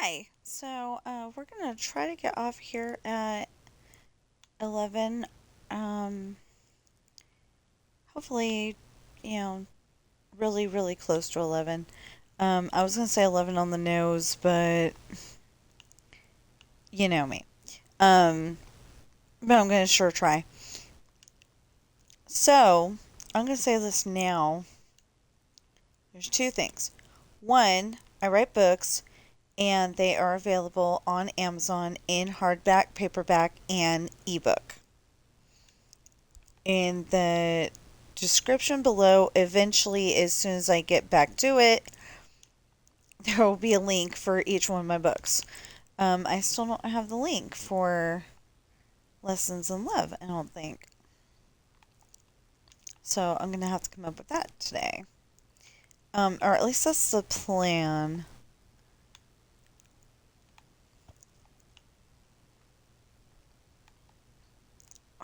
Hi. We're gonna try to get off here at 11. Um, Hopefully, you know, really, really close to 11. I was gonna say 11 on the nose, but you know me. Um, but I'm gonna sure try. So, I'm gonna say this now. There's two things. One, I write books, and they are available on Amazon in hardback, paperback, and ebook. In the description below, eventually, as soon as I get back to it, there will be a link for each one of my books. I still don't have the link for Lessons in Love, I don't think. So I'm going to have to come up with that today. Or at least that's the plan.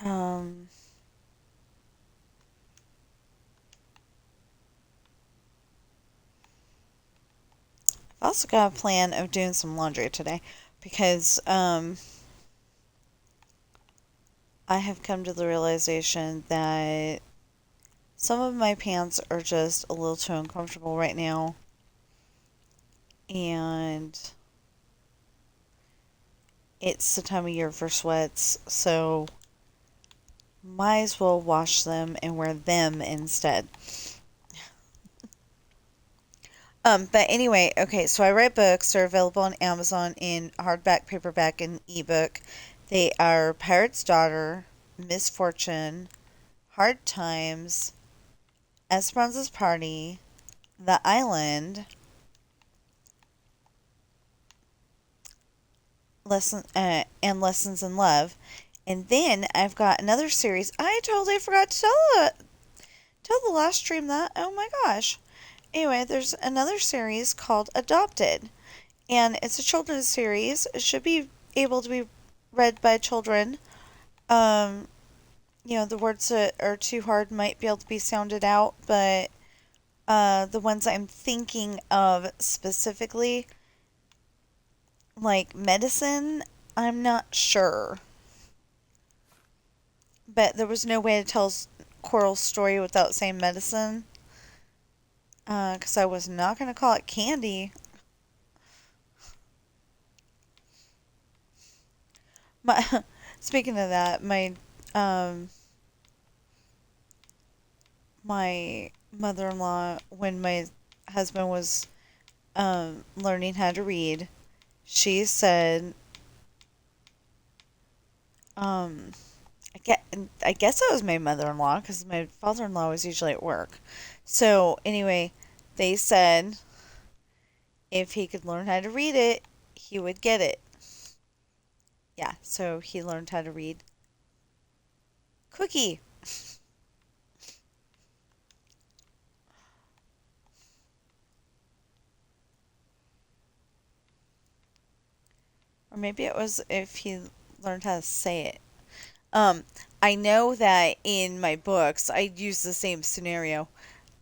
Um, I've also got a plan of doing some laundry today because I have come to the realization that some of my pants are just a little too uncomfortable right now. And it's the time of year for sweats, so might as well wash them and wear them instead. But anyway, okay, so I write books. They're available on Amazon in hardback, paperback, and ebook. They are Pirate's Daughter, Misfortune, Hard Times, Esperanza's Party, The Island, and Lessons in Love. And then I've got another series. I totally forgot to tell the last stream that. Oh my gosh. Anyway, there's another series called Adopted, and it's a children's series. It should be able to be read by children. Um, the words that are too hard might be able to be sounded out, but the ones I'm thinking of specifically, like medicine, I'm not sure. But there was no way to tell Coral's story without saying medicine, because I was not going to call it candy. My Speaking of that, um my mother-in-law, when my husband was learning how to read, she said, um I guess it was my mother-in-law because my father-in-law was usually at work. So anyway, they said if he could learn how to read it, he would get it. Yeah, so he learned how to read Cookie. Or maybe it was if he learned how to say it. Um, I know that in my books I use the same scenario.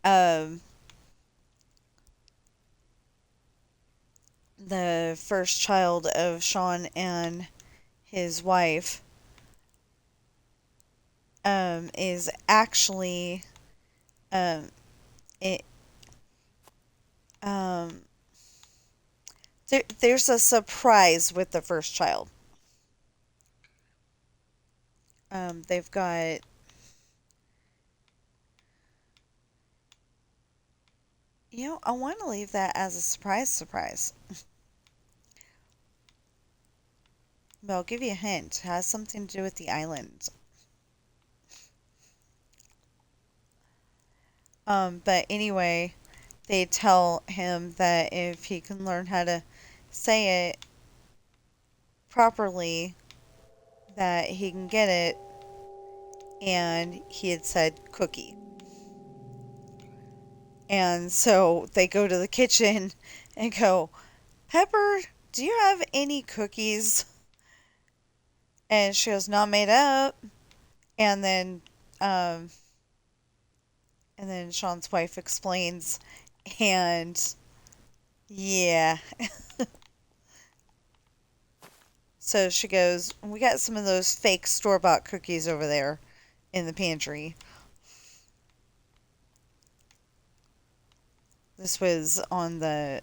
Um, the first child of Sean and his wife is actually um, it um, there's a surprise with the first child. They've got I want to leave that as a surprise. But I'll give you a hint. It has something to do with the island. But anyway, they tell him that if he can learn how to say it properly, that he can get it. And he had said cookie. And so they go to the kitchen and go, Pepper, do you have any cookies? And she goes, not made up. And then, um, and then Sean's wife explains, and yeah, So she goes, "We got some of those fake store-bought cookies over there in the pantry." This was on the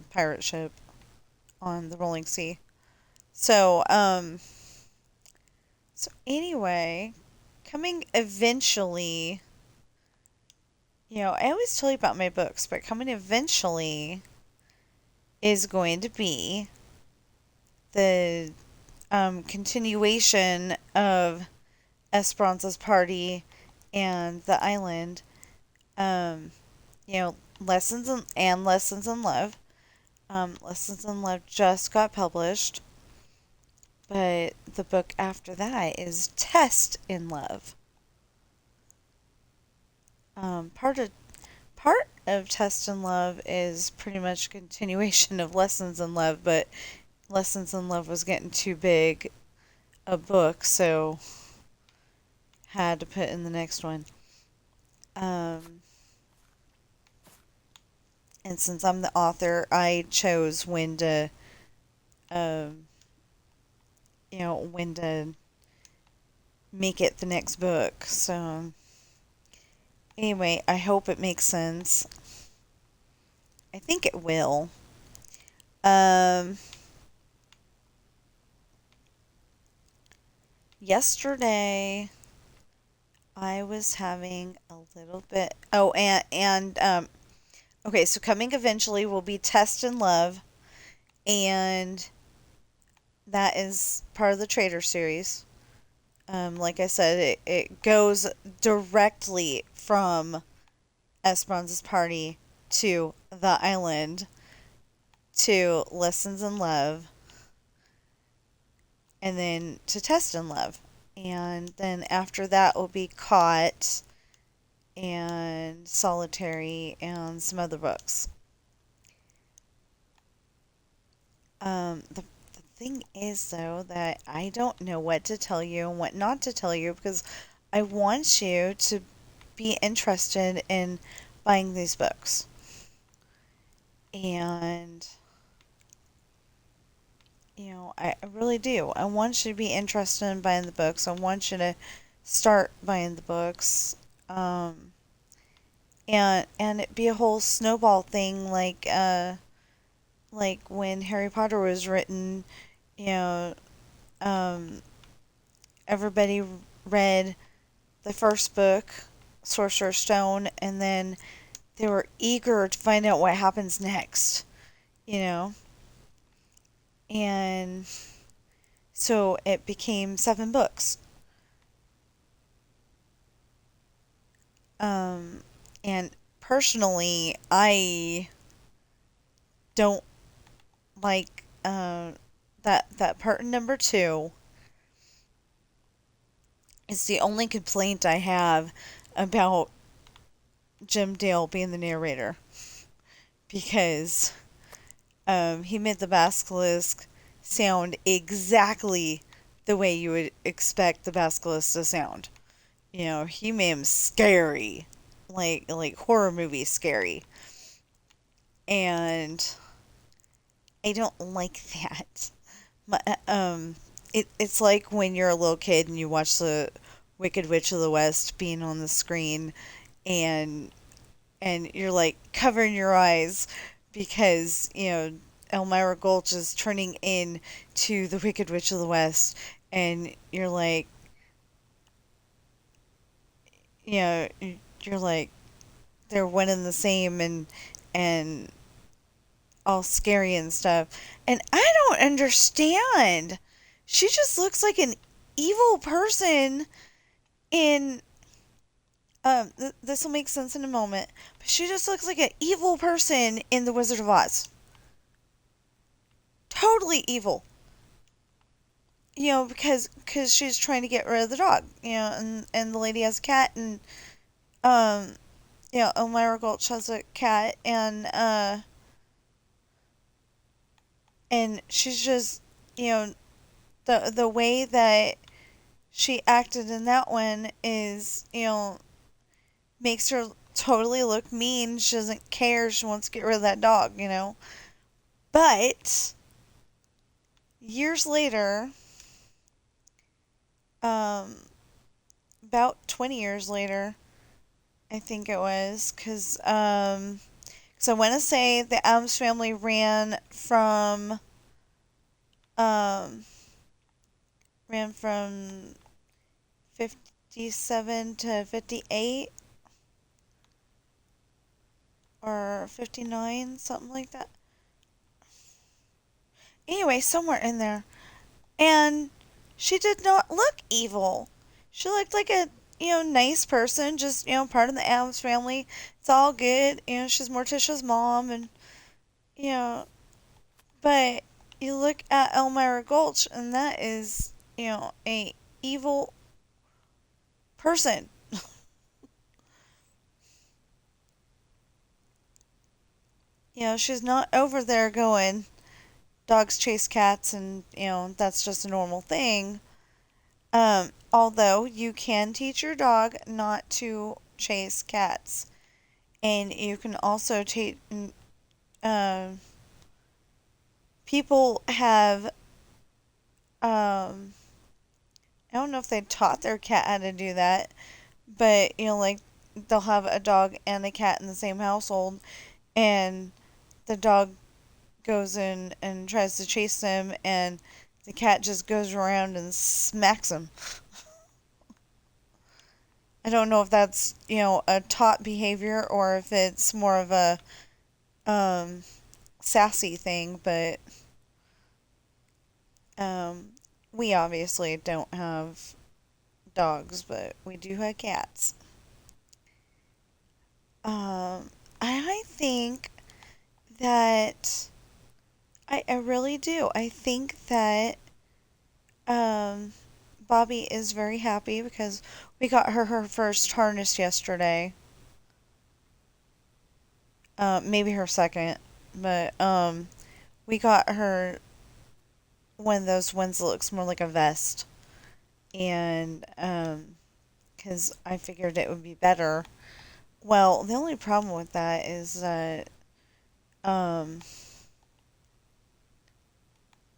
pirate ship on the rolling sea. So, so anyway, coming eventually, I always tell you about my books, but coming eventually is going to be the continuation of Esperanza's party and the island. Um, Lessons in Love. Lessons in Love just got published, but the book after that is Test in Love. Part of Test in Love is pretty much a continuation of Lessons in Love, but Lessons in Love was getting too big a book, so had to put in the next one. Um, and since I'm the author, I chose um, when to make it the next book. So anyway, I hope it makes sense. I think it will. Um, Yesterday I was having a little bit. Oh, and okay. So coming eventually will be Test in Love, and that is part of the Traitor series. Like I said, it goes directly from Esperanza's party to the island to Lessons in Love and then to Test in Love. And then after that will be Caught and Solitary and some other books. The thing is, though, that I don't know what to tell you and what not to tell you because I want you to be interested in buying these books. And, I really do. I want you to be interested in buying the books. I want you to start buying the books. And it be a whole snowball thing like when Harry Potter was written, you know, um, everybody read the first book, Sorcerer's Stone, and then they were eager to find out what happens next, you know? And so it became 7 books. Um, and personally, I don't like that part number 2 is the only complaint I have about Jim Dale being the narrator because he made the basilisk sound exactly the way you would expect the basilisk to sound. He made him scary, like horror movie scary, and I don't like that. My, it's like when you're a little kid and you watch the Wicked Witch of the West being on the screen, and you're like covering your eyes because Elmira Gulch is turning in to the Wicked Witch of the West, and you're like, you know, you're like they're one and the same, and all scary and stuff. And I don't understand. She just looks like an evil person in this will make sense in a moment. But she just looks like an evil person in The Wizard of Oz. Totally evil. Because she's trying to get rid of the dog. And the lady has a cat, and Elmira Gulch has a cat, and she's just the way that she acted in that one is makes her totally look mean. She doesn't care. She wants to get rid of that dog. But years later, um, about 20 years later, I think it was, because so I want to say the Adams family um, ran from 57 to 58 or 59, something like that. Anyway, somewhere in there. And she did not look evil. She looked like a, nice person, just, part of the Adams family. It's all good. She's Morticia's mom and, you know, but you look at Elmira Gulch and that is, a evil person. She's not over there going, dogs chase cats and, that's just a normal thing. Although you can teach your dog not to chase cats. And you can also teach, um, people have, I don't know if they taught their cat how to do that, but, like, they'll have a dog and a cat in the same household, and the dog goes in and tries to chase them, and the cat just goes around and smacks him. I don't know if that's, a taught behavior or if it's more of a um, sassy thing, but um, we obviously don't have dogs, but we do have cats. I think that I really do. I think that um, Bobby is very happy because we got her first harness yesterday. Maybe her second, but we got her one of those ones that looks more like a vest, and because I figured it would be better. Well, the only problem with that is that um,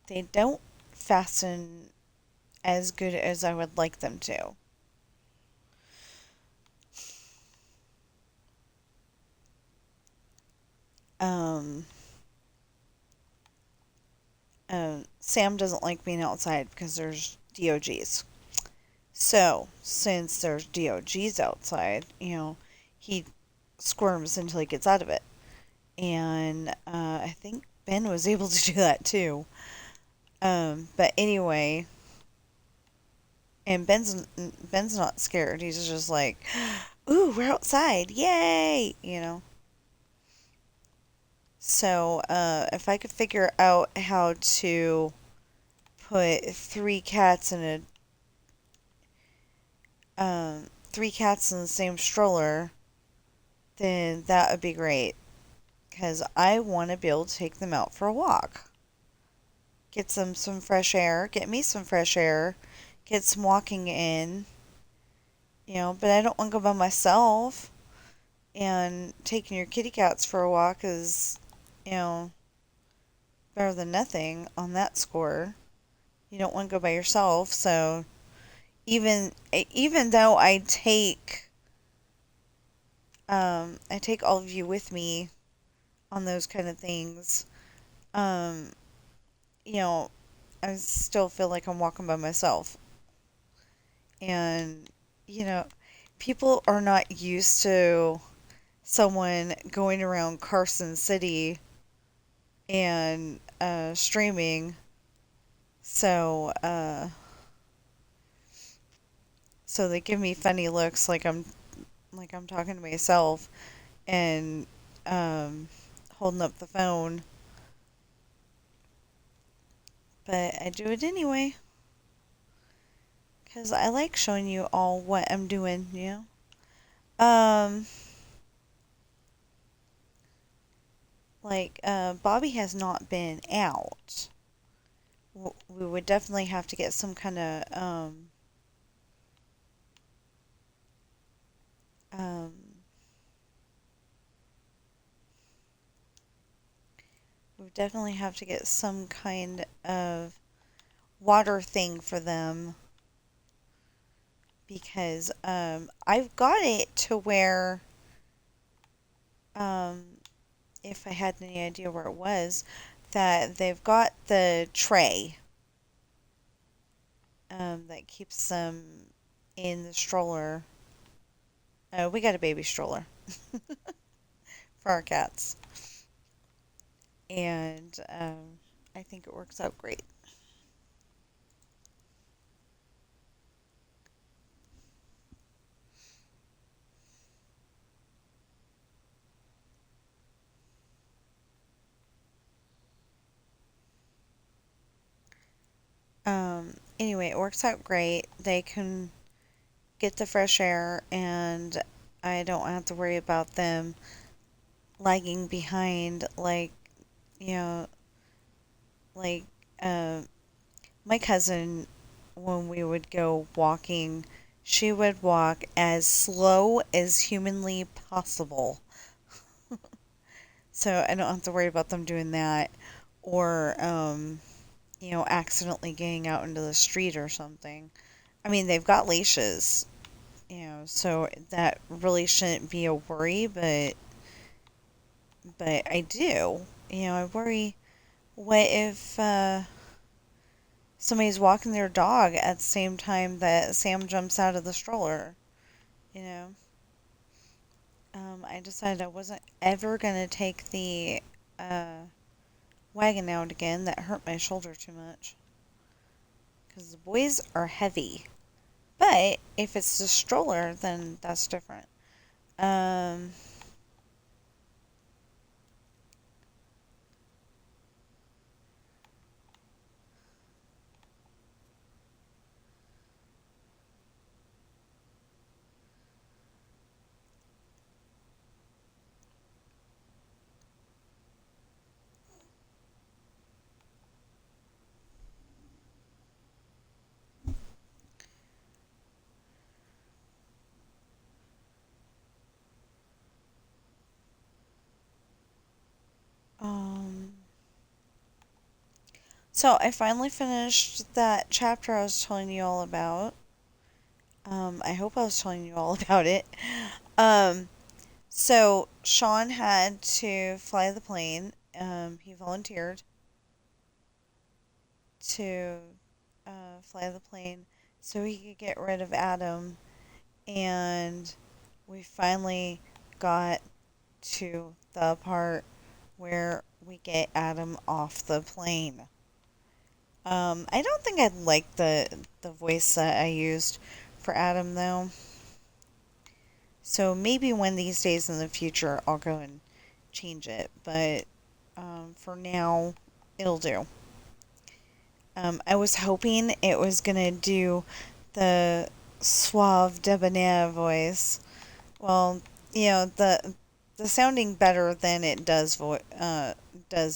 they don't fasten as good as I would like them to. Um, Sam doesn't like being outside because there's DOGs. So, since there's DOGs outside, he squirms until he gets out of it. And I think Ben was able to do that too. But anyway, and Ben's not scared. He's just like, "Ooh, we're outside! Yay!" So if I could figure out how to put three cats in the same stroller, then that would be great. Because I want to be able to take them out for a walk. Get them some fresh air. Get me some fresh air. Get some walking in. But I don't want to go by myself. And taking your kitty cats for a walk is, you know, better than nothing on that score. You don't want to go by yourself. So even though I take all of you with me on those kind of things, um, you know, I still feel like I'm walking by myself. And, you know, people are not used to someone going around Carson City and streaming. So, so they give me funny looks like I'm talking to myself and um, holding up the phone. But I do it anyway because I like showing you all what I'm doing. Um, Bobby has not been out. We would definitely have to get some kind of um, we would definitely have to get some kind of water thing for them because I've got it to where um, if I had any idea where it was, that they've got the tray that keeps them in the stroller. We got a baby stroller for our cats, and I think it works out great. Anyway, it works out great. They can get the fresh air, and I don't have to worry about them lagging behind you know, like uh, my cousin, when we would go walking, she would walk as slow as humanly possible. So I don't have to worry about them doing that or, accidentally getting out into the street or something. I mean, they've got leashes, so that really shouldn't be a worry, but I do. I worry, what if somebody's walking their dog at the same time that Sam jumps out of the stroller? You know, I decided I wasn't ever gonna take the uh, wagon out again. That hurt my shoulder too much because the boys are heavy. But if it's the stroller, then that's different. Um, um, so I finally finished that chapter I was telling you all about. I hope I was telling you all about it. Um, so Sean had to fly the plane. He volunteered to fly the plane so he could get rid of Adam, and we finally got to the part where we get Adam off the plane. I don't think I like the voice that I used for Adam though. So maybe one of these days in the future I'll go and change it. But for now, it'll do. I was hoping it was gonna do the suave debonair voice. Well, the sounding better than it does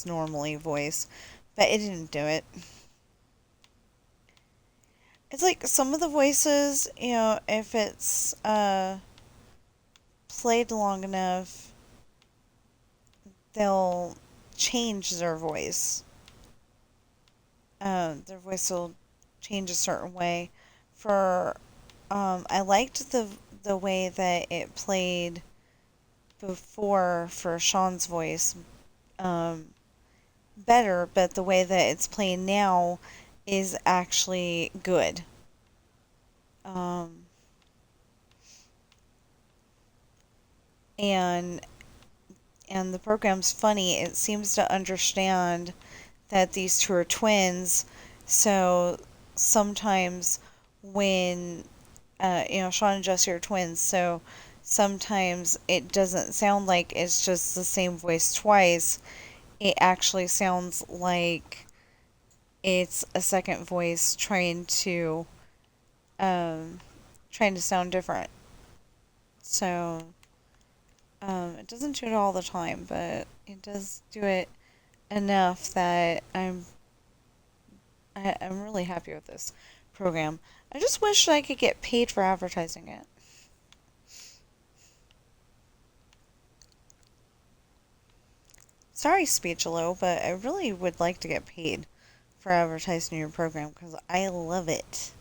normally voice, but it didn't do it. It's like some of the voices, if it's played long enough, they'll change their voice. Their voice will change a certain way. For I liked the way that it played before for Sean's voice better, but the way that it's playing now is actually good. Um, and and the program's funny. It seems to understand that these two are twins, so sometimes when Sean and Jesse are twins, so sometimes it doesn't sound like it's just the same voice twice. It actually sounds like it's a second voice um, trying to sound different. So it doesn't do it all the time, but it does do it enough that I'm really happy with this program. I just wish I could get paid for advertising it. Sorry, Speechelo, but I really would like to get paid for advertising your program because I love it.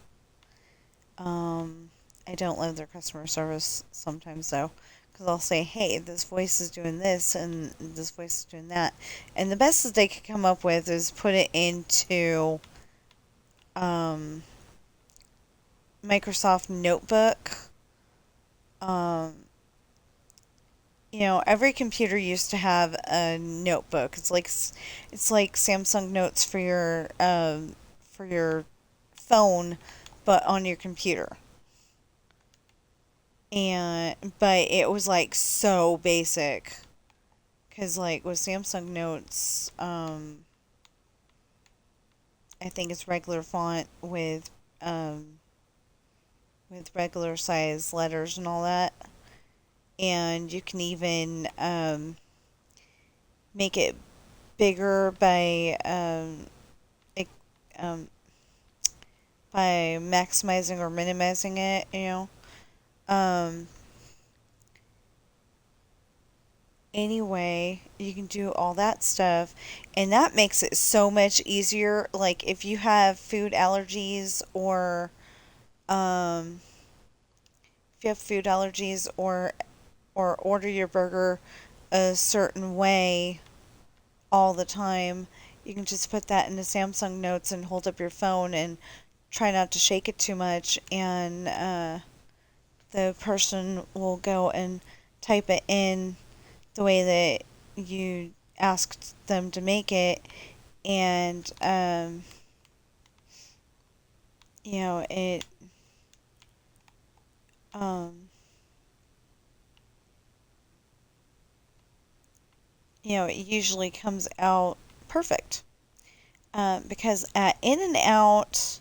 Um, I don't love their customer service sometimes though, because I'll say, "Hey, this voice is doing this and this voice is doing that," and the best that they could come up with is put it into um, Microsoft Notebook. Um, every computer used to have a notebook. It's like Samsung Notes for your phone, but on your computer. But it was like so basic because like with Samsung Notes, I think it's regular font with regular size letters and all that, and you can even make it bigger e- um, by maximizing or minimizing it. Um, anyway, you can do all that stuff, and that makes it so much easier. Like if you have food allergies um, or order your burger a certain way all the time, you can just put that into Samsung Notes and hold up your phone and try not to shake it too much, and the person will go and type it in the way that you asked them to make it, and it um, it usually comes out perfect. Because at In and Out,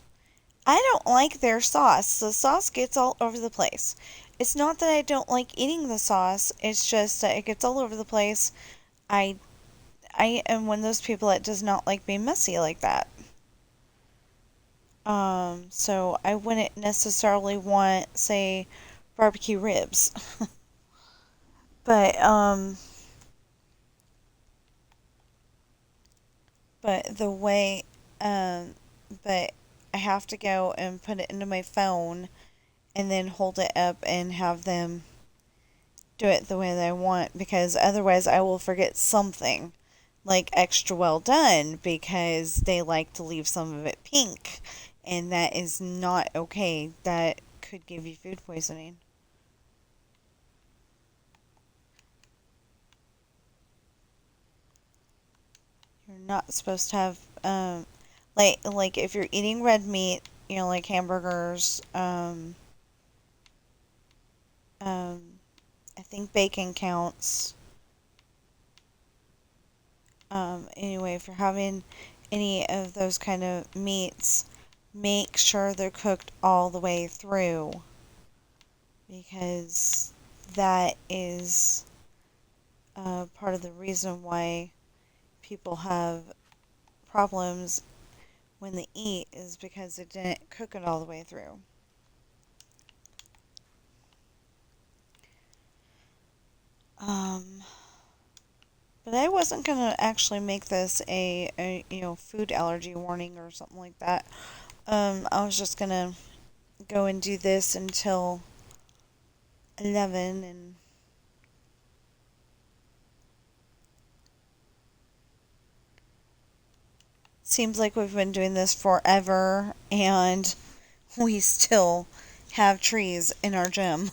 I don't like their sauce. The sauce gets all over the place. It's not that I don't like eating the sauce, it's just that it gets all over the place. I I am one of those people that does not like being messy like that. So I wouldn't necessarily want, say, barbecue ribs. But but the way um but I have to go and put it into my phone and then hold it up and have them do it the way that I want, because otherwise I will forget something like extra well done because they like to leave some of it pink, and that is not okay. That could give you food poisoning. You're not supposed to have like if you're eating red meat, like hamburgers, um I think bacon counts. Anyway, if you're having any of those kind of meats, make sure they're cooked all the way through, because that is part of the reason why people have problems when they eat, is because they didn't cook it all the way through. Um, but I wasn't gonna actually make this a food allergy warning or something like that. I was just gonna go and do this until 11, and seems like we've been doing this forever, and we still have trees in our gym.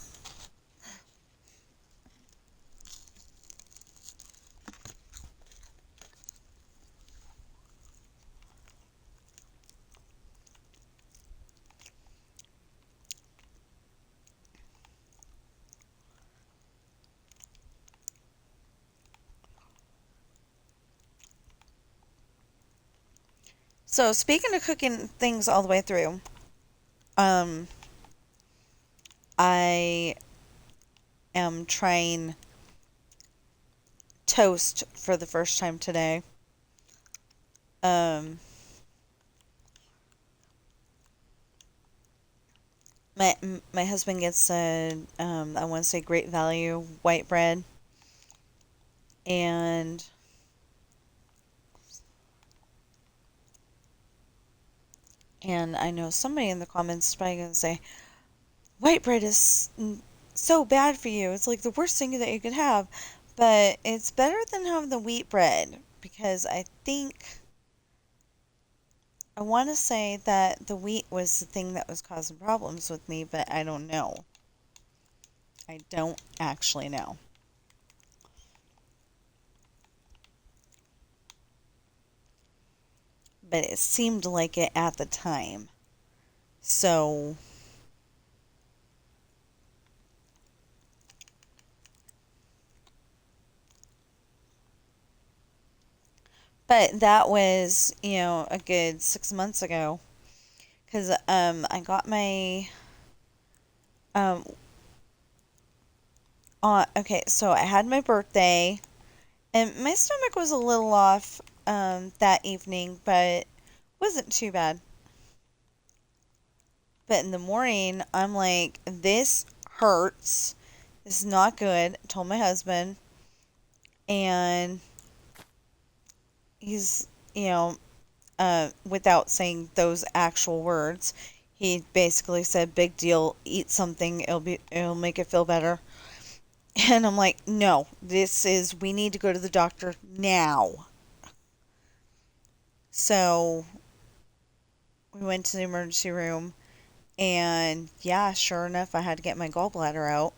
So speaking of cooking things all the way through, um, I am trying toast for the first time today. Um, my husband gets a I want to say Great Value white bread, and And I know somebody in the comments is probably going to say, white bread is so bad for you. It's like the worst thing that you could have. But it's better than having the wheat bread because I want to say that the wheat was the thing that was causing problems with me, but I don't know. I don't actually know. But it seemed like it at the time. So, but that was, a good 6 months ago. Because I got my um okay, so I had my birthday, and my stomach was a little off that evening, but wasn't too bad. But in the morning, I'm like, this hurts. This is not good. I told my husband, and he's, without saying those actual words, he basically said, "Big deal. Eat something. It'll make it feel better." And I'm like, "No, we need to go to the doctor now." So we went to the emergency room, and yeah, sure enough, I had to get my gallbladder out.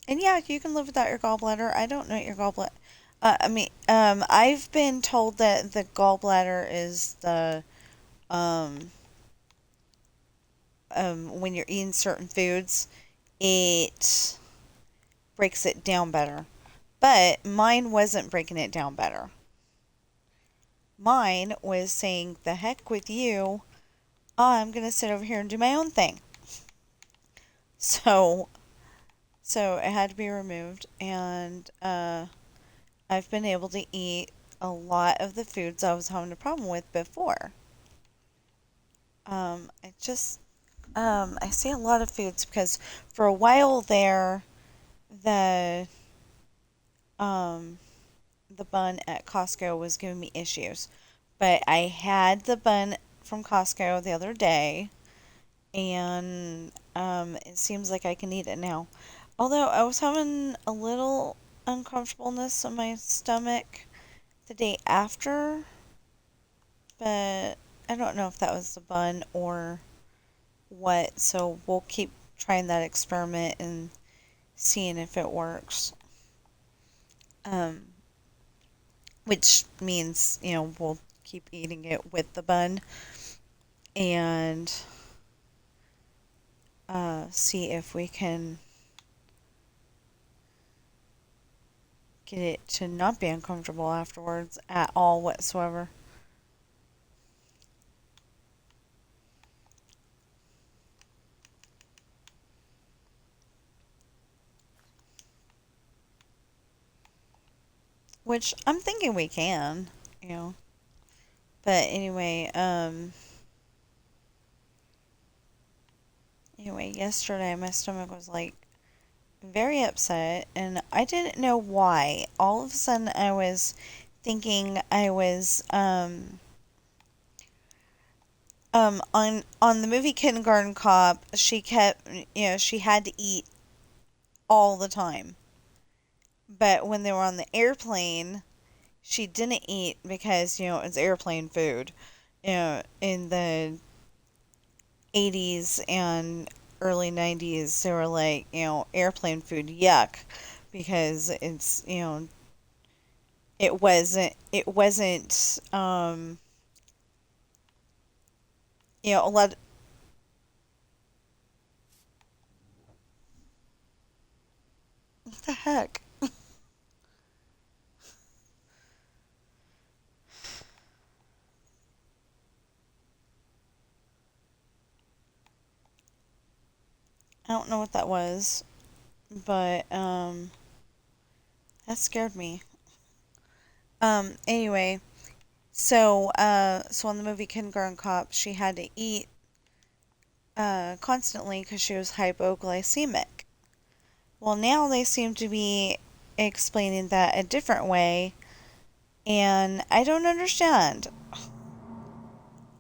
And yeah, you can live without your gallbladder. I don't know what your gallbladder. I've been told that the gallbladder is the um, when you're eating certain foods, it breaks it down better. But mine wasn't breaking it down better. Mine was saying, "The heck with you. I'm gonna sit over here and do my own thing." So, so it had to be removed, and I've been able to eat a lot of the foods I was having a problem with before. I just I see a lot of foods because for a while there, the um, the bun at Costco was giving me issues. But I had the bun from Costco the other day, and it seems like I can eat it now. Although I was having a little uncomfortableness in my stomach the day after, but I don't know if that was the bun or what. So we'll keep trying that experiment and seeing if it works. Um, which means, we'll keep eating it with the bun and see if we can get it to not be uncomfortable afterwards at all whatsoever. Which I'm thinking we can, you know. But anyway, yesterday my stomach was like very upset, and I didn't know why. All of a sudden, I was thinking I was on the movie Kindergarten Cop. She kept, she had to eat all the time, but when they were on the airplane, she didn't eat because it's airplane food. In the 80s and early 90s, they were like, airplane food, yuck, because it wasn't a lot. What the heck? I don't know what that was, but that scared me. Anyway, so on the movie Kindergarten Cop, she had to eat constantly because she was hypoglycemic. Well, now they seem to be explaining that a different way, and I don't understand.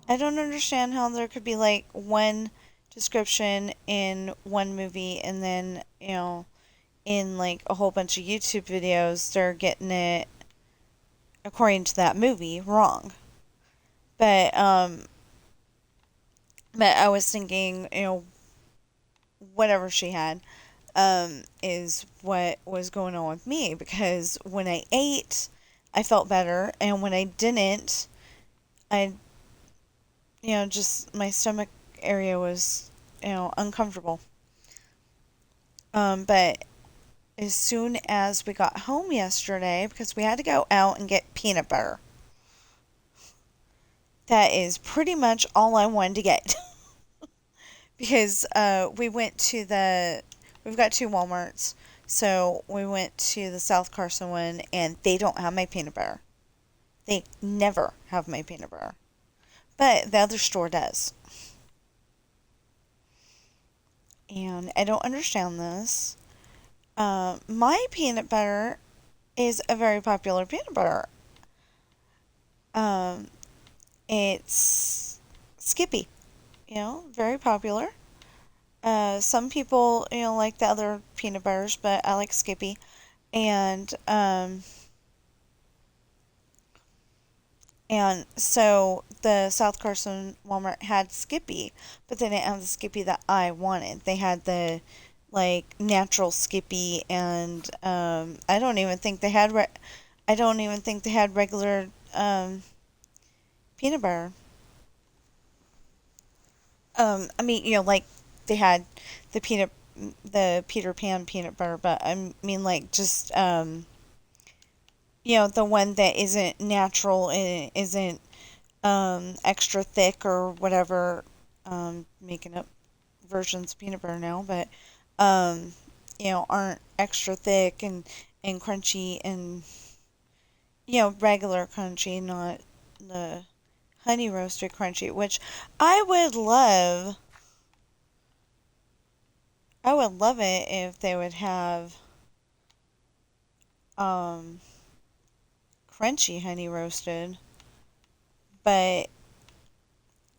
I don't understand how there could be like one description in one movie and then, in like a whole bunch of YouTube videos, they're getting it according to that movie wrong. But but I was thinking, whatever she had is what was going on with me, because when I ate, I felt better, and when I didn't, I, just my stomach area was, uncomfortable. But as soon as we got home yesterday, because we had to go out and get peanut butter, that is pretty much all I wanted to get. Because we've got two Walmarts, so we went to the South Carson one, and they don't have my peanut butter. They never have my peanut butter, but the other store does. And I don't understand this. My peanut butter is a very popular peanut butter. Um, it's Skippy, very popular. Some people, like the other peanut butters, but I like Skippy. And and so the South Carson Walmart had Skippy, but they didn't have the Skippy that I wanted. They had the like natural Skippy, and I don't even think they had regular peanut butter. I mean, like they had the the Peter Pan peanut butter, but I mean like just the one that isn't natural and isn't extra thick or whatever. Making up versions of peanut butter now, but aren't extra thick and crunchy, and regular crunchy, not the honey roasted crunchy, which I would love. I would love it if they would have um, crunchy honey roasted, but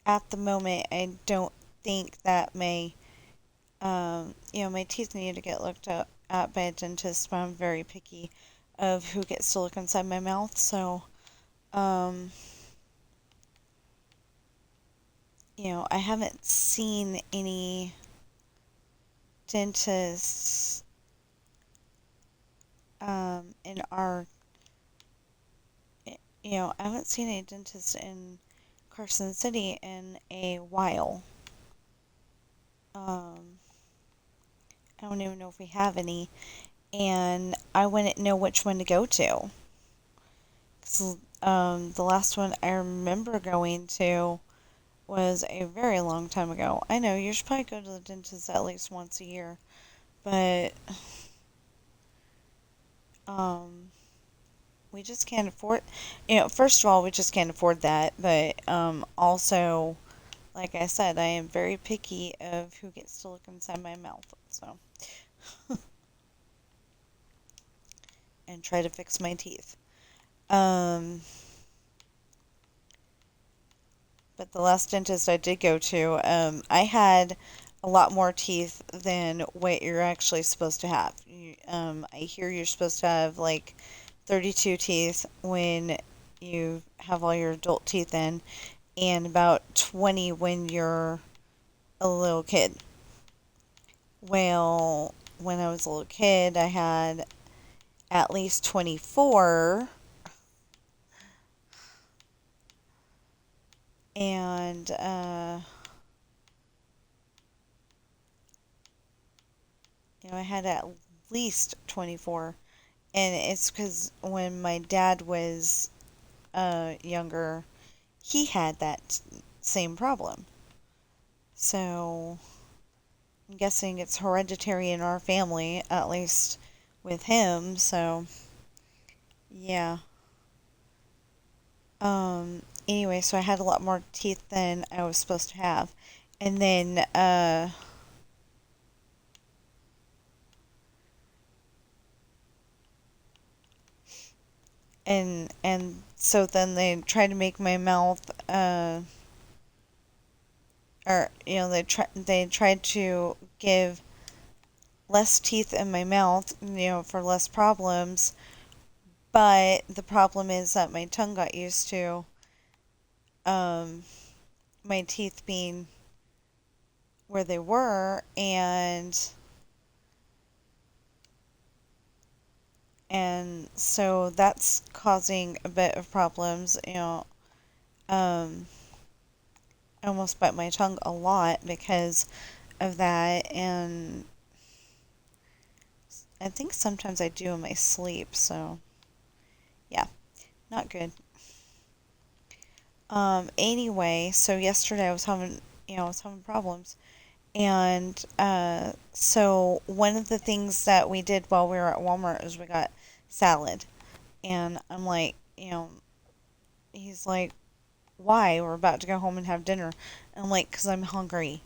at the moment I don't think that my teeth need to get looked at by a dentist, but I'm very picky of who gets to look inside my mouth. So, um, I haven't seen any dentists in our, I haven't seen any dentists in Carson City in a while. Um, I don't even know if we have any, and I wouldn't know which one to go to. 'Cause, the last one I remember going to was a very long time ago. I know you should probably go to the dentist at least once a year, but um, we just can't afford. First of all, we just can't afford that, but also, like I said, I am very picky of who gets to look inside my mouth, so and try to fix my teeth. Um, but the last dentist I did go to, I had a lot more teeth than what you're actually supposed to have. I hear you're supposed to have like 32 teeth when you have all your adult teeth in, and about 20 when you're a little kid. Well, when I was a little kid, I had at least 24, and I had at least 24. And it's because when my dad was younger, he had that same problem. So I'm guessing it's hereditary in our family, at least with him. So yeah. Anyway, so I had a lot more teeth than I was supposed to have, and then and so then they tried to make my mouth or they tried to give less teeth in my mouth, for less problems. But the problem is that my tongue got used to um, my teeth being where they were, and so that's causing a bit of problems. Um, I almost bite my tongue a lot because of that, and I think sometimes I do in my sleep. So yeah, not good. Anyway, so yesterday I was having problems. And so one of the things that we did while we were at Walmart is we got salad. And I'm like, he's like, why? We're about to go home and have dinner. And I'm like, because I'm hungry.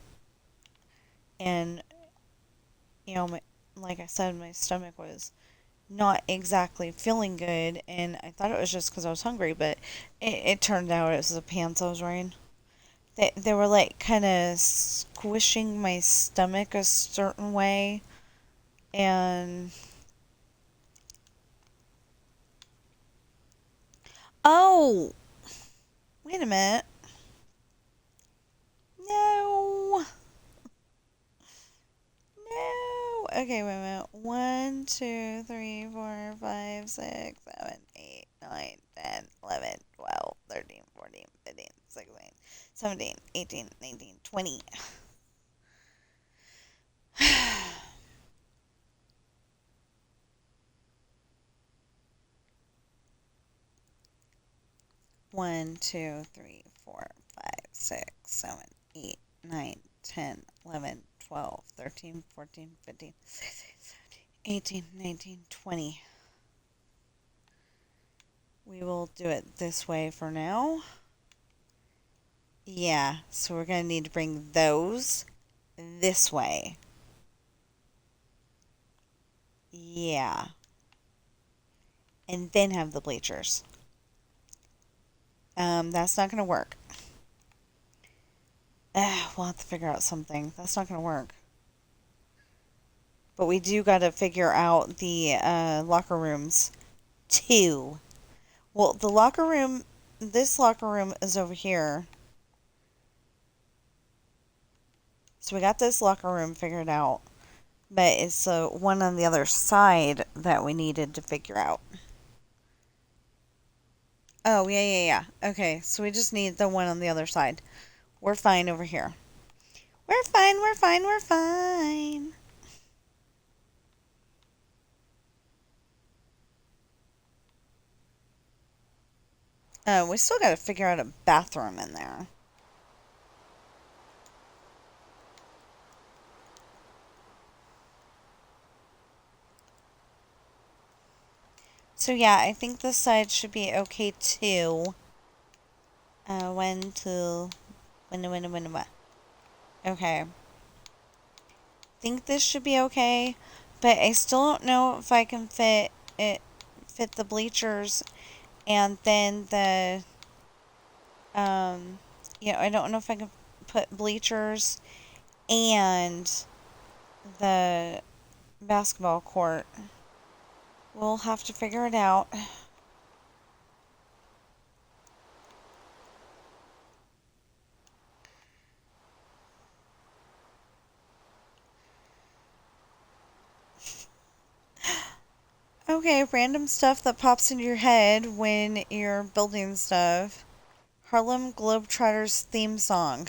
And, like I said, my stomach was not exactly feeling good. And I thought it was just because I was hungry, but it turned out it was the pants I was wearing. They were like kind of squishing my stomach a certain way. And oh, wait a minute. No. No. Okay, wait a minute. 1, 2, 3, 4, 5, 6, 7, 8, 9, 10, 11, 12, 13, 14, 15, 16, 17, 18, 19, 20. 1, 2, 3, 4, 5, 6, 7, 8, 9, 10, 11, 12, 13, 14, 15, 16, 17, 18, 19, 20. We will do it this way for now. Yeah, so we're going to need to bring those this way. Yeah. And then have the bleachers. That's not going to work. We'll have to figure out something. That's not going to work. But we do got to figure out the locker rooms too. Well, this locker room is over here. So we got this locker room figured out. But it's the one on the other side that we needed to figure out. Oh, yeah, yeah, yeah. Okay, so we just need the one on the other side. We're fine over here. We're fine, we're fine, we're fine. We still gotta figure out a bathroom in there. So yeah, I think this side should be okay too. One, two, one. Okay. Think this should be okay, but I still don't know if I can fit the bleachers and then I don't know if I can put bleachers and the basketball court. We'll have to figure it out. Okay, random stuff that pops into your head when you're building stuff. Harlem Globetrotters theme song.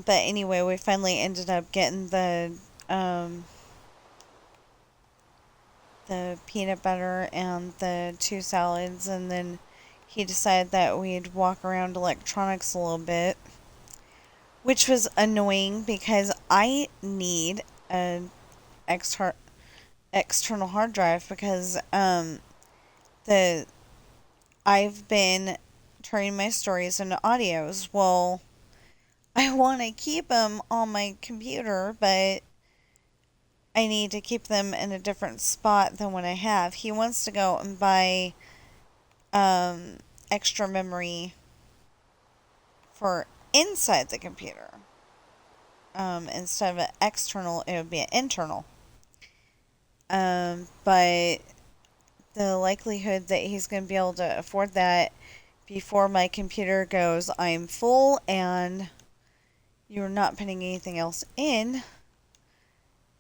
But anyway, we finally ended up getting the peanut butter and the two salads, and then he decided that we'd walk around electronics a little bit, which was annoying because I need an external hard drive because the I've been turning my stories into audios. Well, I want to keep them on my computer, but I need to keep them in a different spot than what I have. He wants to go and buy um, extra memory for inside the computer. Instead of an external, it would be an internal. But the likelihood that he's going to be able to afford that before my computer goes, I'm full and you're not putting anything else in,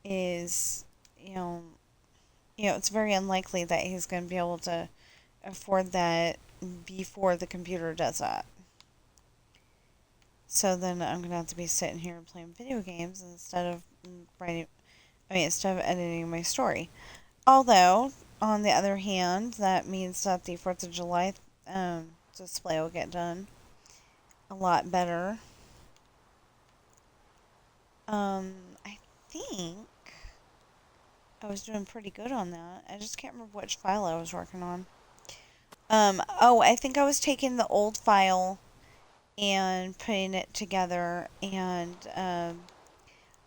is, you know, it's very unlikely that he's going to be able to afford that before the computer does that. So then I'm going to have to be sitting here and playing video games instead of instead of editing my story. Although, on the other hand, that means that the 4th of July display will get done a lot better. I think I was doing pretty good on that. I just can't remember which file I was working on. I think I was taking the old file and putting it together, and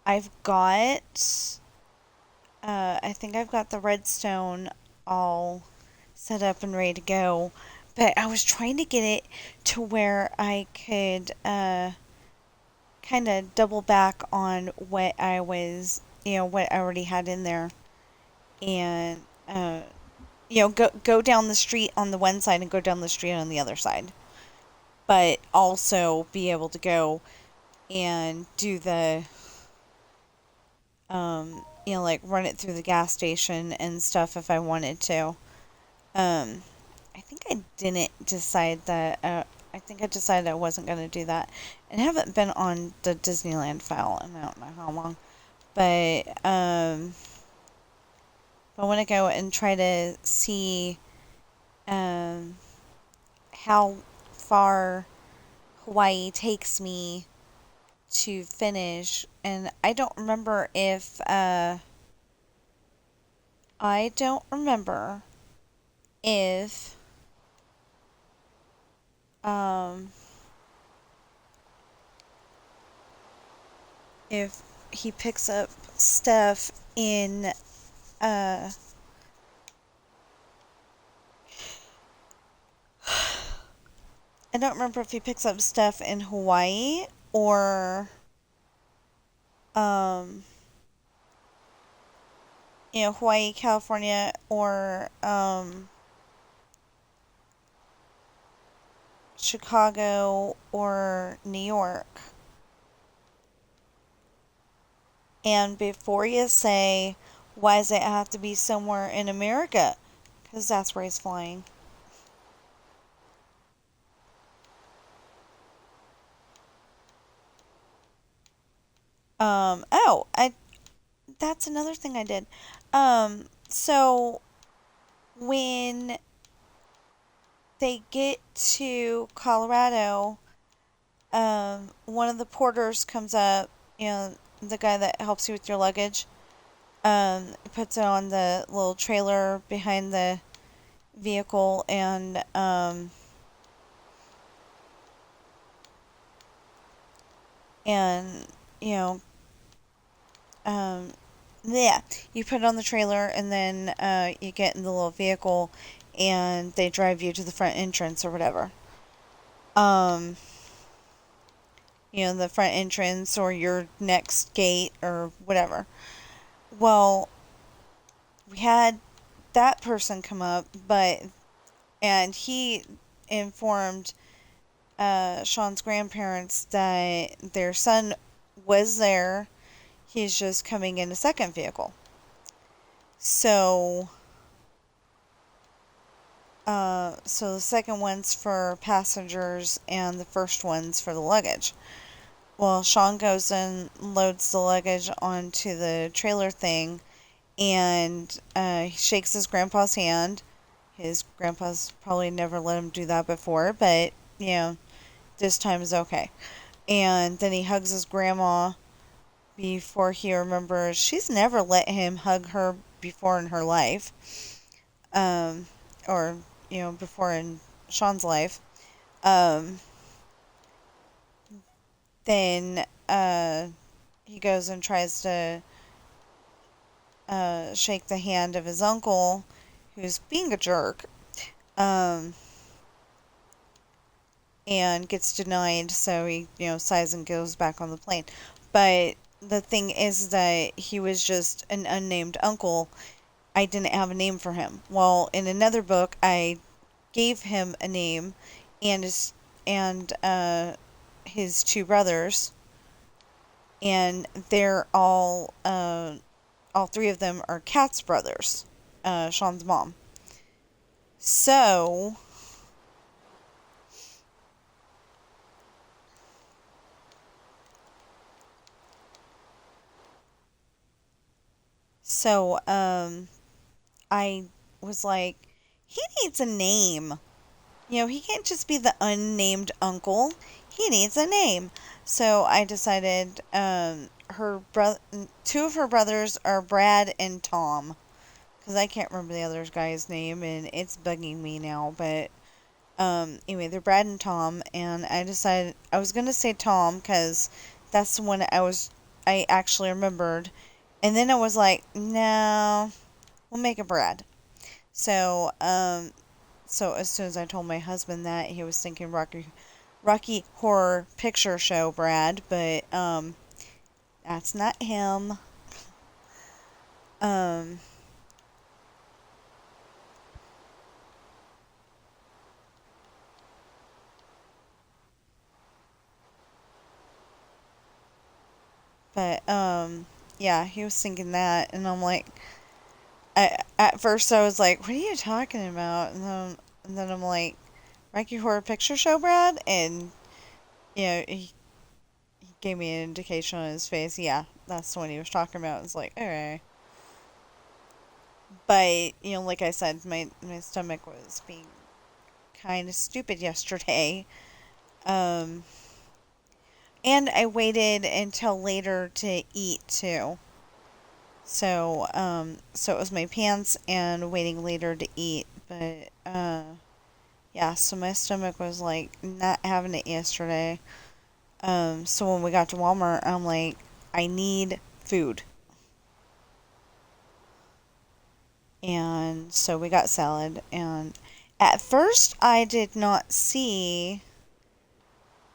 I've got, I think I've got the redstone all set up and ready to go, but I was trying to get it to where I could kind of double back on what I was, what I already had in there, and go down the street on the one side and go down the street on the other side, but also be able to go and do the like run it through the gas station and stuff if I wanted to. I think I didn't decide that. I think I decided I wasn't going to do that, and I haven't been on the Disneyland file in I don't know how long. But I want to go and try to see how far Hawaii takes me to finish, and I don't remember if um if he picks up stuff in uh I don't remember if he picks up stuff in Hawaii or um Hawaii, California, or Chicago or New York. And before you say, why does it have to be somewhere in America? Because that's where he's flying. That's another thing I did. So when they get to Colorado, one of the porters comes up, the guy that helps you with your luggage, puts it on the little trailer behind the vehicle, and you know, um, yeah, you put it on the trailer, and then you get in the little vehicle, and they drive you to the front entrance or whatever. Um, the front entrance or your next gate or whatever. Well, we had that person come up, and he informed Sean's grandparents that their son was there. He's just coming in a second vehicle. So, so the second one's for passengers and the first one's for the luggage. Well, Sean goes and loads the luggage onto the trailer thing, and he shakes his grandpa's hand. His grandpa's probably never let him do that before, but, this time is okay. And then he hugs his grandma before he remembers she's never let him hug her before in her life. Or, before in Sean's life. Um, then he goes and tries to shake the hand of his uncle, who's being a jerk, um, and gets denied. So he, sighs and goes back on the plane. But the thing is that he was just an unnamed uncle. I didn't have a name for him. Well, in another book, I gave him a name, and his two brothers, and they're all three of them are Kat's brothers, Sean's mom. So, so I was like, he needs a name. He can't just be the unnamed uncle. He needs a name. So I decided, two of her brothers are Brad and Tom, because I can't remember the other guy's name, and it's bugging me now. But anyway, they're Brad and Tom, and I decided I was gonna say Tom because that's the one I actually remembered, and then I was like, no, we'll make it Brad. So so as soon as I told my husband that, he was thinking Rocky Horror Picture Show Brad, but that's not him. Um, but yeah, he was thinking that, and I'm like, at first I was like, what are you talking about? And then I'm like, Rocky Horror Picture Show Brad, and he gave me an indication on his face. Yeah, that's the one he was talking about. It's like, okay. But, like I said, my stomach was being kind of stupid yesterday. Um, and I waited until later to eat too. So it was my pants and waiting later to eat. But, yeah, so my stomach was like not having it yesterday. So when we got to Walmart, I'm like, I need food. And so we got salad. And at first, I did not see.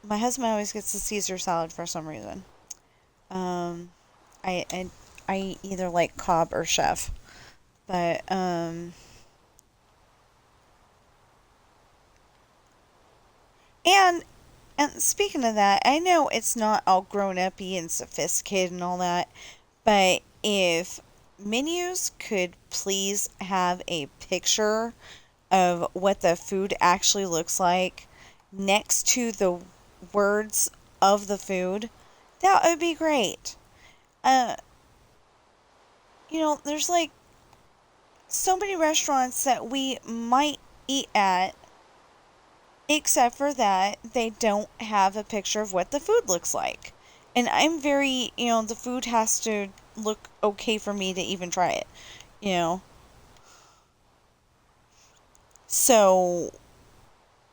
My husband always gets the Caesar salad for some reason. Um, I either like Cobb or Chef, but and and speaking of that, I know it's not all grown uppy and sophisticated and all that, but if menus could please have a picture of what the food actually looks like next to the words of the food, that would be great. Uh, there's like so many restaurants that we might eat at, except for that they don't have a picture of what the food looks like. And I'm very, the food has to look okay for me to even try it, you know. So,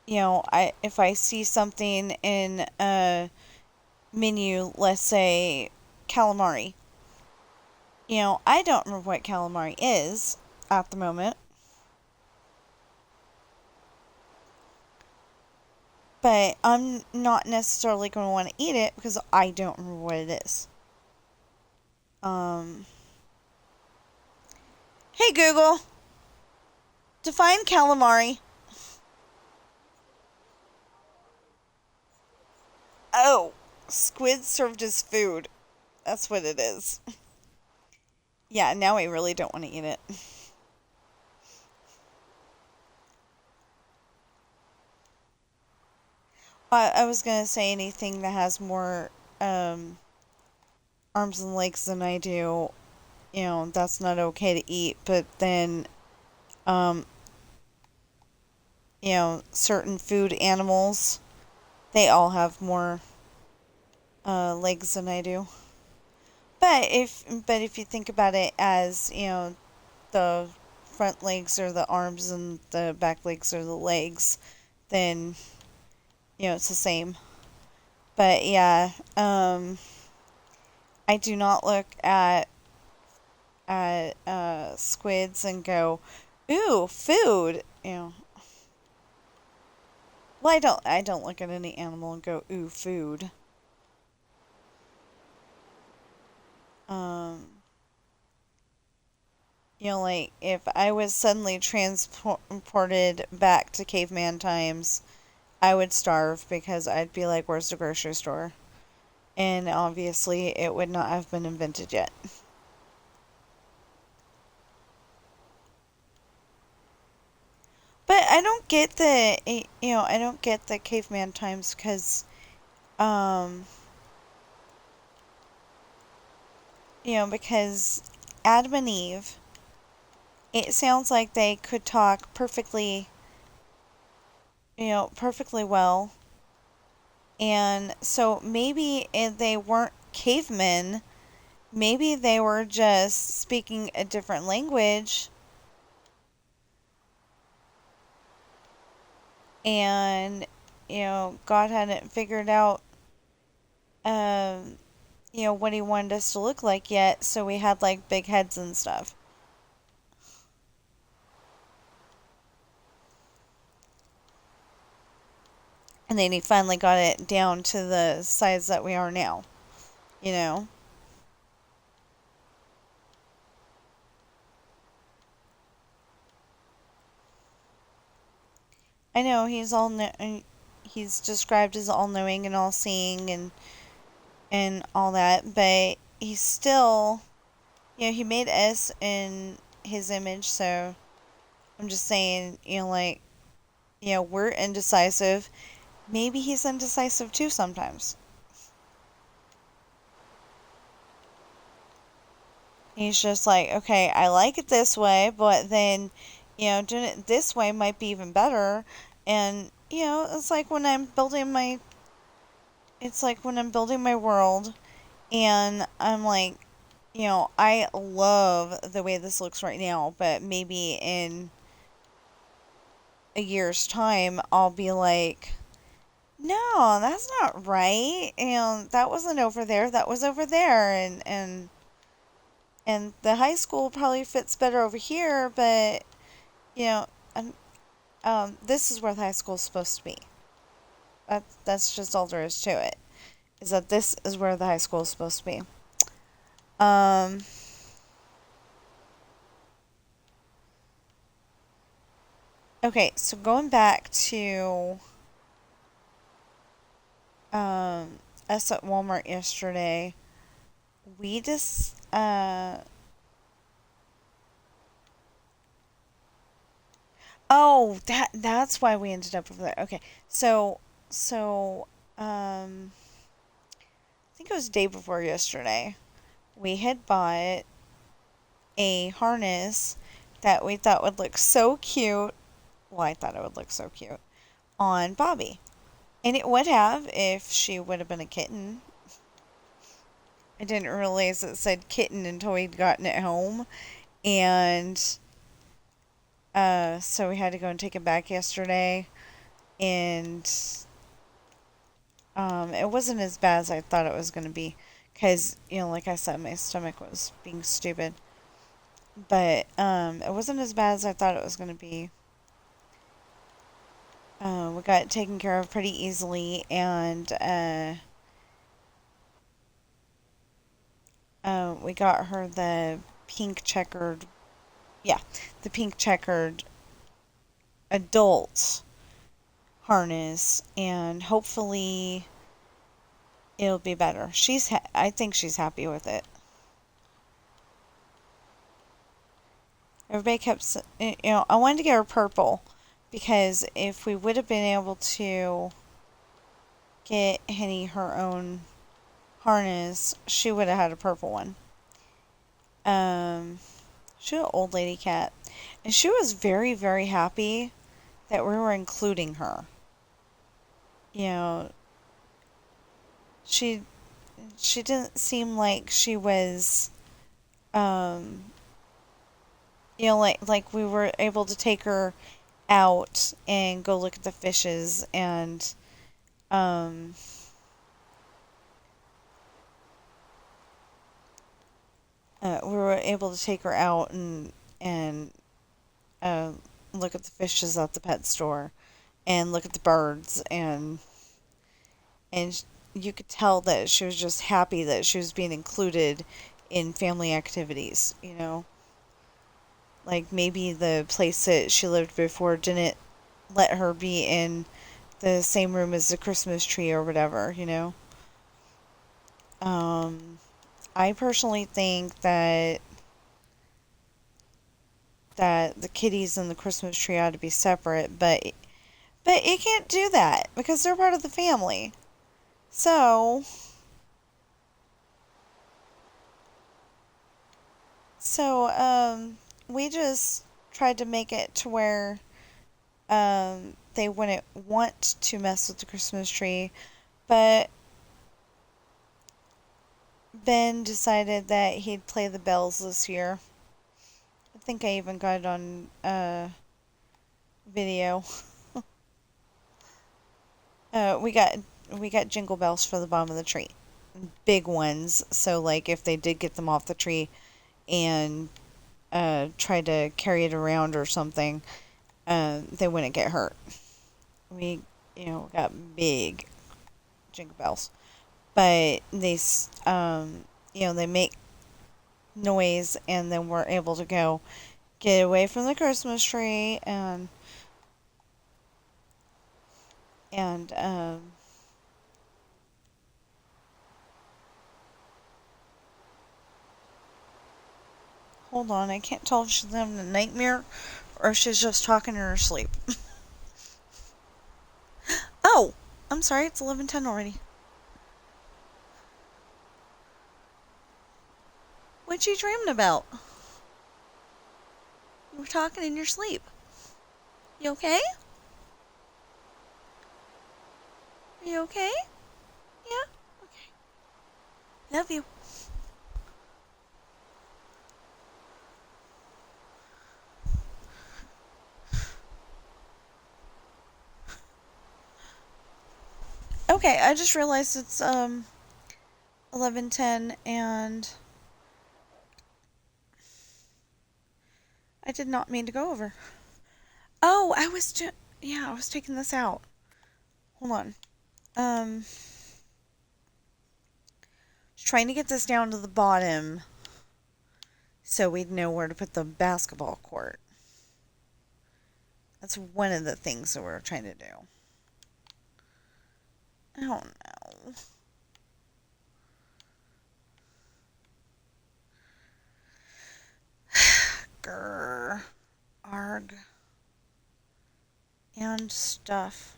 I if I see something in a menu, let's say calamari, I don't remember what calamari is at the moment, but I'm not necessarily going to want to eat it because I don't remember what it is. Um, hey Google, define calamari. Oh, squid served as food. That's what it is. Yeah, now I really don't want to eat it. I was gonna say anything that has more um, arms and legs than I do, that's not okay to eat. But then, um, certain food animals, they all have more legs than I do. But if you think about it as, the front legs are the arms and the back legs are the legs, then, it's the same. But yeah, I do not look at squids and go, "Ooh, food." Well, I don't look at any animal and go, "Ooh, food." Um, like if I was suddenly transported back to caveman times, I would starve because I'd be like, "Where's the grocery store?" And obviously, it would not have been invented yet. But I don't get I don't get the caveman times um, because Adam and Eve, it sounds like they could talk perfectly, perfectly well. And so maybe they weren't cavemen, maybe they were just speaking a different language and, God hadn't figured out, um, what he wanted us to look like yet, so we had like big heads and stuff. And then he finally got it down to the size that we are now, you know? I know he's described as all knowing and all seeing and all that, but he's still, he made us in his image, so I'm just saying, like, we're indecisive. Maybe he's indecisive too sometimes. He's just like, okay, I like it this way, but then, doing it this way might be even better. And, it's like when I'm building my world and I'm like, I love the way this looks right now, but maybe in a year's time, I'll be like, no, that's not right. That wasn't over there. That was over there. And the high school probably fits better over here, but, you know, um, this is where the high school is supposed to be. That's just all there is to it. Is that this is where the high school is supposed to be. Um, okay, so going back to us at Walmart yesterday, we just oh, that's why we ended up over there. Okay. So I think it was the day before yesterday. We had bought a harness that we thought would look so cute. Well, I thought it would look so cute on Bobby. And it would have if she would have been a kitten. I didn't realize it said kitten until we'd gotten it home. And so we had to go and take it back yesterday. And it wasn't as bad as I thought it was going to be. Because, like I said, my stomach was being stupid. But it wasn't as bad as I thought it was going to be. We got it taken care of pretty easily. And we got her the pink checkered, yeah, the pink checkered adult harness, and hopefully it'll be better. I think she's happy with it. Everybody kept, I wanted to get her purple because if we would have been able to get Henny her own harness, she would have had a purple one. Um, she was an old lady cat, and she was very, very happy that we were including her. You know, she she didn't seem like she was, um, like we were able to take her out and go look at the fishes and, um, we were able to take her out and uh, look at the fishes at the pet store and look at the birds and you could tell that she was just happy that she was being included in family activities, you know? Like maybe the place that she lived before didn't let her be in the same room as the Christmas tree or whatever, you know? Um, I personally think that the kitties and the Christmas tree ought to be separate, but it can't do that because they're part of the family. So, so we just tried to make it to where they wouldn't want to mess with the Christmas tree, but Ben decided that he'd play the bells this year. I think I even got it on video. We got jingle bells for the bottom of the tree, big ones. So like if they did get them off the tree and tried to carry it around or something, they wouldn't get hurt. We got big jingle bells, but they make noise, and then we're able to go get away from the Christmas tree and hold on, I can't tell if she's having a nightmare or if she's just talking in her sleep. Oh, I'm sorry, it's 11:10 already. What you dreaming about? You were talking in your sleep. You okay? Are you okay? Yeah? Okay. Love you. Okay, I just realized it's 11:10 and I did not mean to go over. Oh, I was taking this out. Hold on. Trying to get this down to the bottom so we'd know where to put the basketball court. That's one of the things that we're trying to do. I don't know. Grr. Arg. And stuff.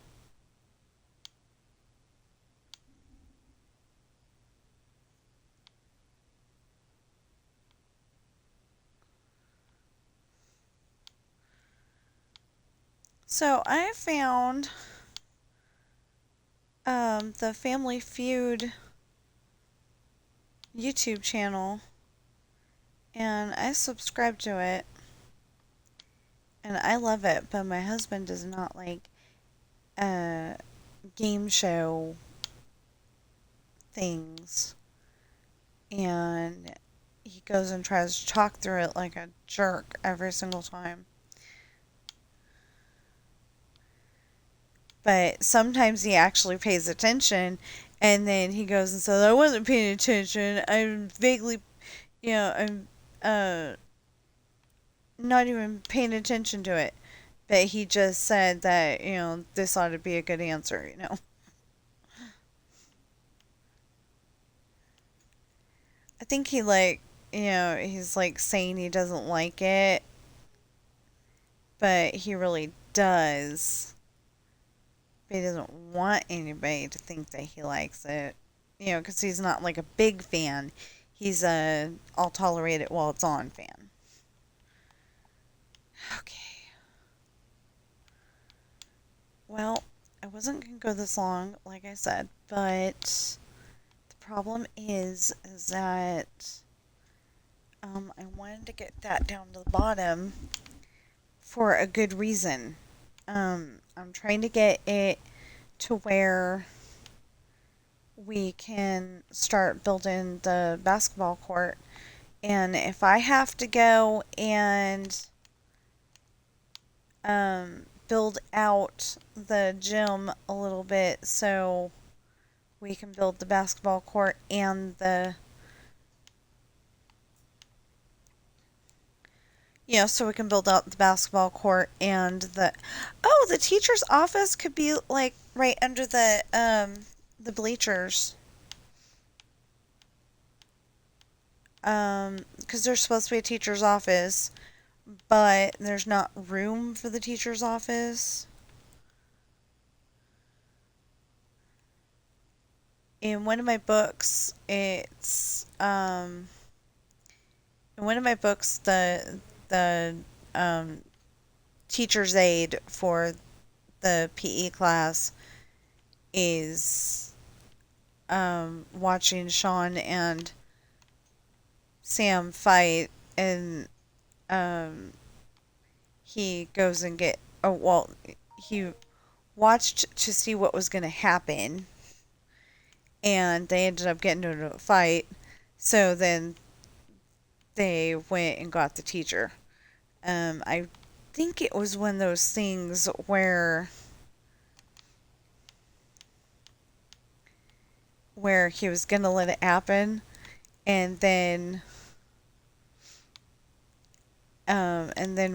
So I found the Family Feud YouTube channel, and I subscribe to it, and I love it, but my husband does not like game show things, and he goes and tries to talk through it like a jerk every single time. But sometimes he actually pays attention, and then he goes and says, I wasn't paying attention. I'm vaguely, I'm not even paying attention to it. But he just said that, this ought to be a good answer. I think he's like saying he doesn't like it, but he really does. But he doesn't want anybody to think that he likes it. Because he's not like a big fan. He's a I'll tolerate it while it's on fan. Okay. Well, I wasn't going to go this long, like I said, but the problem is that I wanted to get that down to the bottom for a good reason. I'm trying to get it to where we can start building the basketball court, And if I have to go and build out the gym a little bit so we can build the basketball court and so we can build out the basketball court and the teacher's office could be like right under the bleachers. Because there's supposed to be a teacher's office, but there's not room for the teacher's office. In one of my books, in one of my books, the teacher's aide for the PE class is watching Sean and Sam fight, and um, he goes and get. Oh well, he watched to see what was going to happen, and they ended up getting into a fight. So then they went and got the teacher. I think it was one of those things where he was gonna let it happen, and then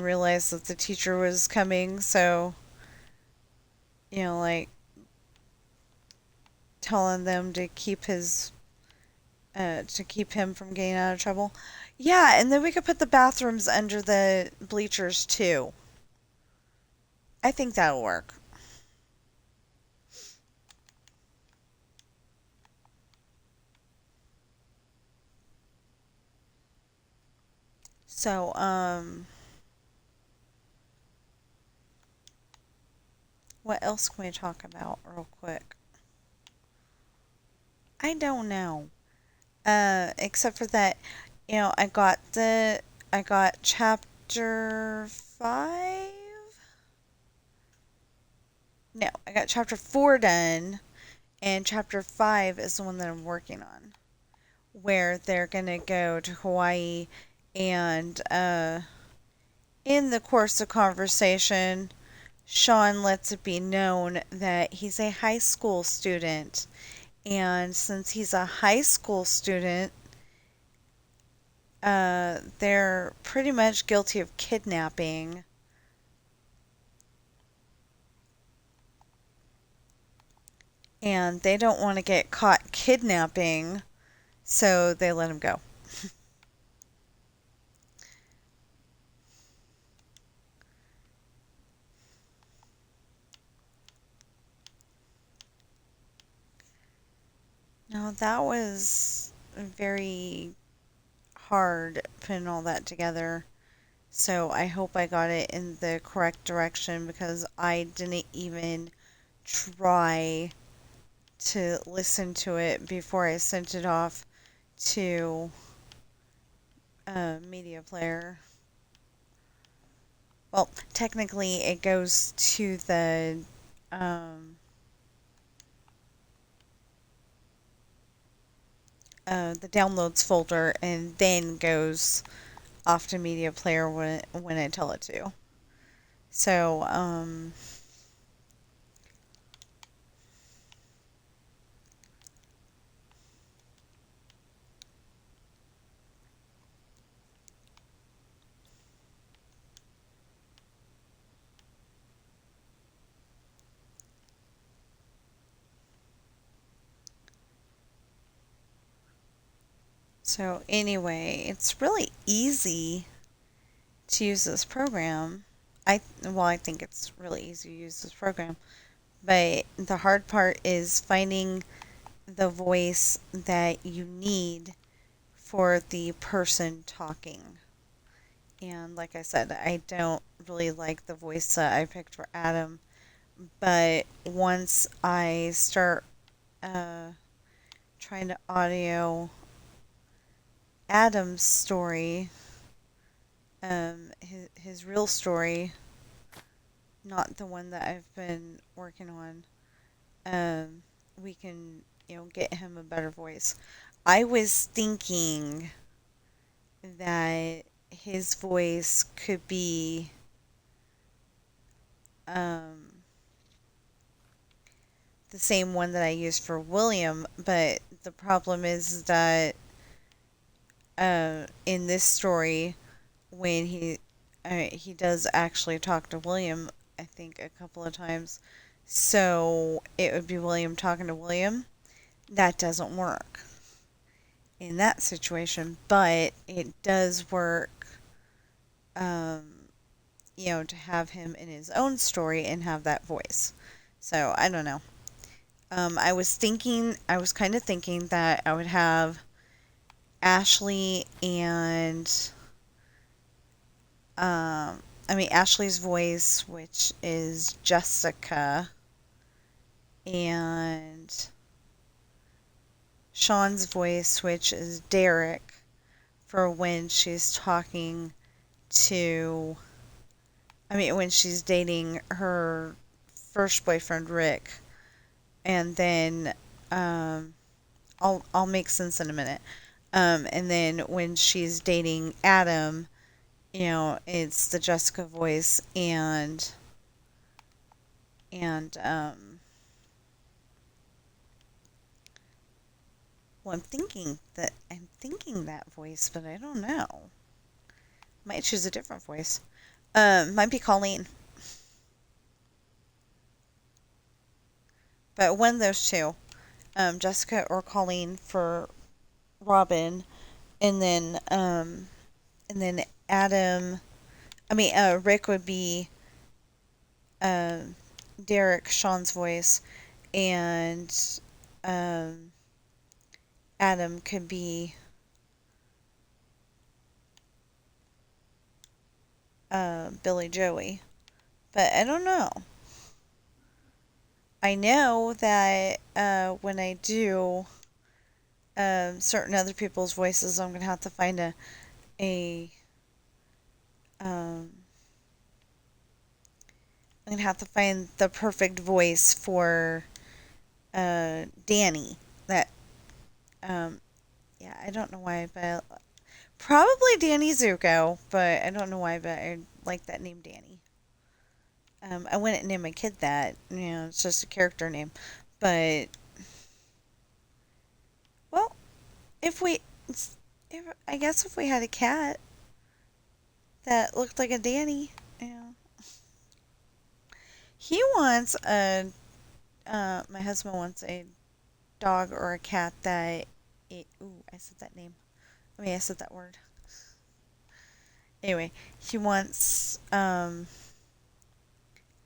realized that the teacher was coming. So like telling them to keep him from getting out of trouble. Yeah, and then we could put the bathrooms under the bleachers too. I think that'll work. So, what else can we talk about real quick? I don't know. Except for that, I got chapter 5. No, I got chapter 4 done, and chapter 5 is the one that I'm working on, where they're gonna go to Hawaii, and in the course of conversation, Sean lets it be known that he's a high school student. And since he's a high school student, they're pretty much guilty of kidnapping. And they don't want to get caught kidnapping, so they let him go. Now, that was very hard putting all that together. So I hope I got it in the correct direction because I didn't even try to listen to it before I sent it off to a media player. Well, technically, it goes to um, the downloads folder and then goes off to media player when I tell it to. So, so anyway, it's really easy to use this program. I think it's really easy to use this program, but the hard part is finding the voice that you need for the person talking. And like I said, I don't really like the voice that I picked for Adam, but once I start uh, trying to audio Adam's story, his real story, not the one that I've been working on, we can get him a better voice. I was thinking that his voice could be um, the same one that I used for William, but the problem is that in this story, when he does actually talk to William, I think a couple of times, so it would be William talking to William. That doesn't work in that situation, but it does work. Um, to have him in his own story and have that voice. So I don't know. I was kind of thinking that I would have Ashley and, Ashley's voice, which is Jessica, and Sean's voice, which is Derek, for when she's talking to, when she's dating her first boyfriend, Rick. And then, I'll make sense in a minute. And then when she's dating Adam, it's the Jessica voice, and well, I'm thinking that voice, but I don't know. Might choose a different voice. Might be Colleen, but one of those two, Jessica or Colleen for Robin, and then Adam. Rick would be uh, Derek, Sean's voice, and um, Adam could be Billy Joey. But I don't know. I know that when I do certain other people's voices, I'm gonna have to find a um, I'm gonna have to find the perfect voice for Danny. That um, yeah, I don't know why, but probably Danny Zuko, but I don't know why, but I like that name, Danny. I wouldn't name my kid that. It's just a character name. But well, if we, I guess if we had a cat that looked like a Danny, he wants a. My husband wants a dog or a cat that. Ooh, I said that name. I said that word. Anyway, he wants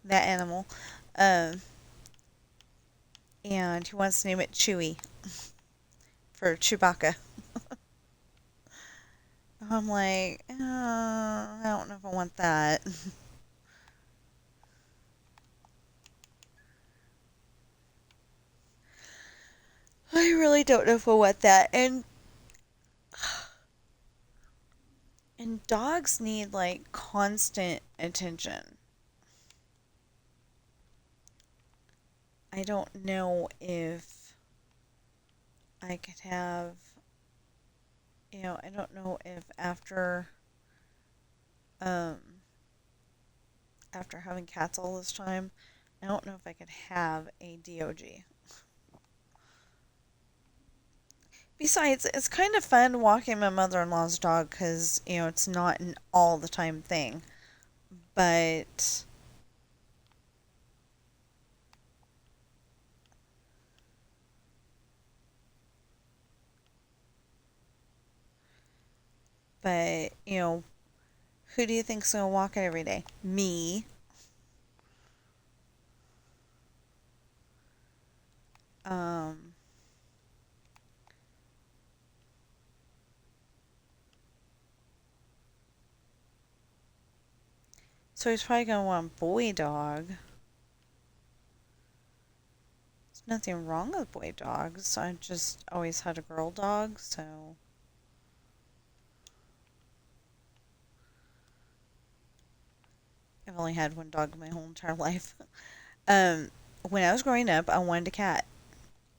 that animal, um, and he wants to name it Chewy for Chewbacca. I'm like, I don't know if I want that. I really don't know if I want that. And dogs need like constant attention. I don't know if I could have, I don't know if um after having cats all this time, I don't know if I could have a DOG. Besides, it's kind of fun walking my mother-in-law's dog because, it's not an all the time thing. But, but, who do you think's going to walk it every day? Me. Um, so he's probably going to want a boy dog. There's nothing wrong with boy dogs. I just always had a girl dog, so. I've only had one dog my whole entire life. Um, when I was growing up, I wanted a cat.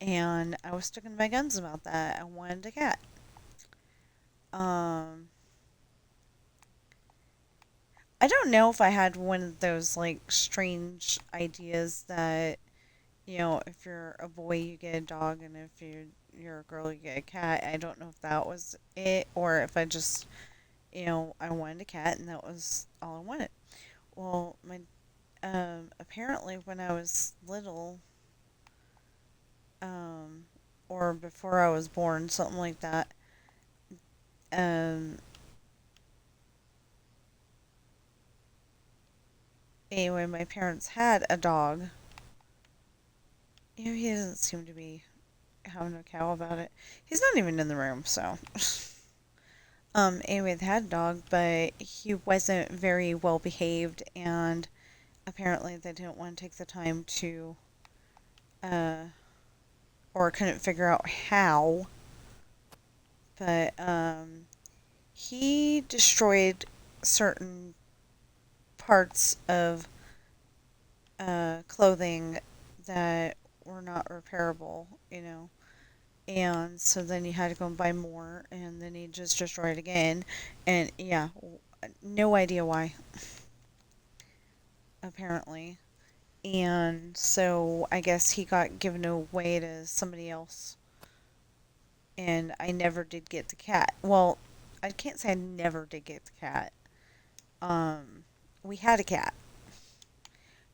And I was sticking to my guns about that. I wanted a cat. Um, I don't know if I had one of those like strange ideas that, if you're a boy you get a dog and if you're a girl you get a cat. I don't know if that was it or if I just, I wanted a cat and that was all I wanted. Well, my apparently when I was little, um, or before I was born, something like that. Um, anyway, my parents had a dog. He doesn't seem to be having a cow about it. He's not even in the room, so. Anyway, they had a dog, but he wasn't very well behaved, and apparently they didn't want to take the time to, uh, or couldn't figure out how, but, he destroyed certain parts of, clothing that were not repairable, and so then you had to go and buy more, and then he just destroyed it again, and yeah, no idea why, apparently. And so I guess he got given away to somebody else, and I never did get the cat. Well, I can't say I never did get the cat. Um, we had a cat,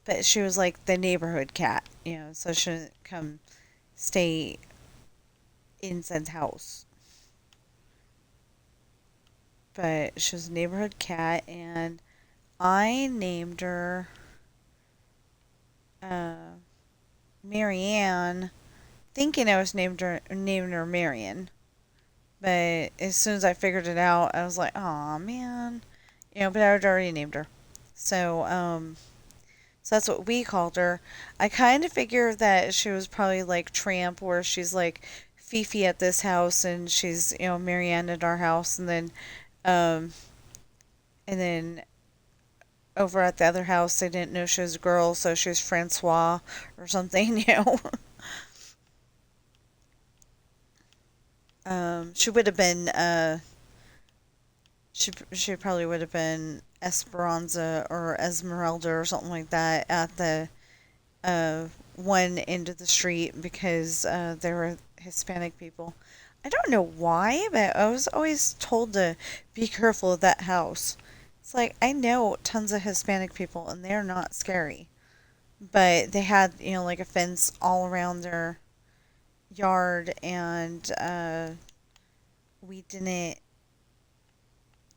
but she was like the neighborhood cat, so she didn't come stay inside the house. But she was a neighborhood cat, and I named her uh, Marianne, thinking I was naming her Marion. But as soon as I figured it out, I was like, "Oh man," but I had already named her. So, so that's what we called her. I kind of figured that she was probably like Tramp, where she's like Fifi at this house, and she's Marianne at our house, um, and then over at the other house, they didn't know she was a girl, so she was Francois or something, she would have been she probably would have been Esperanza or Esmeralda or something like that at the one end of the street because there were Hispanic people. I don't know why, but I was always told to be careful of that house. It's like I know tons of Hispanic people and they're not scary, but they had like a fence all around their yard, and we didn't.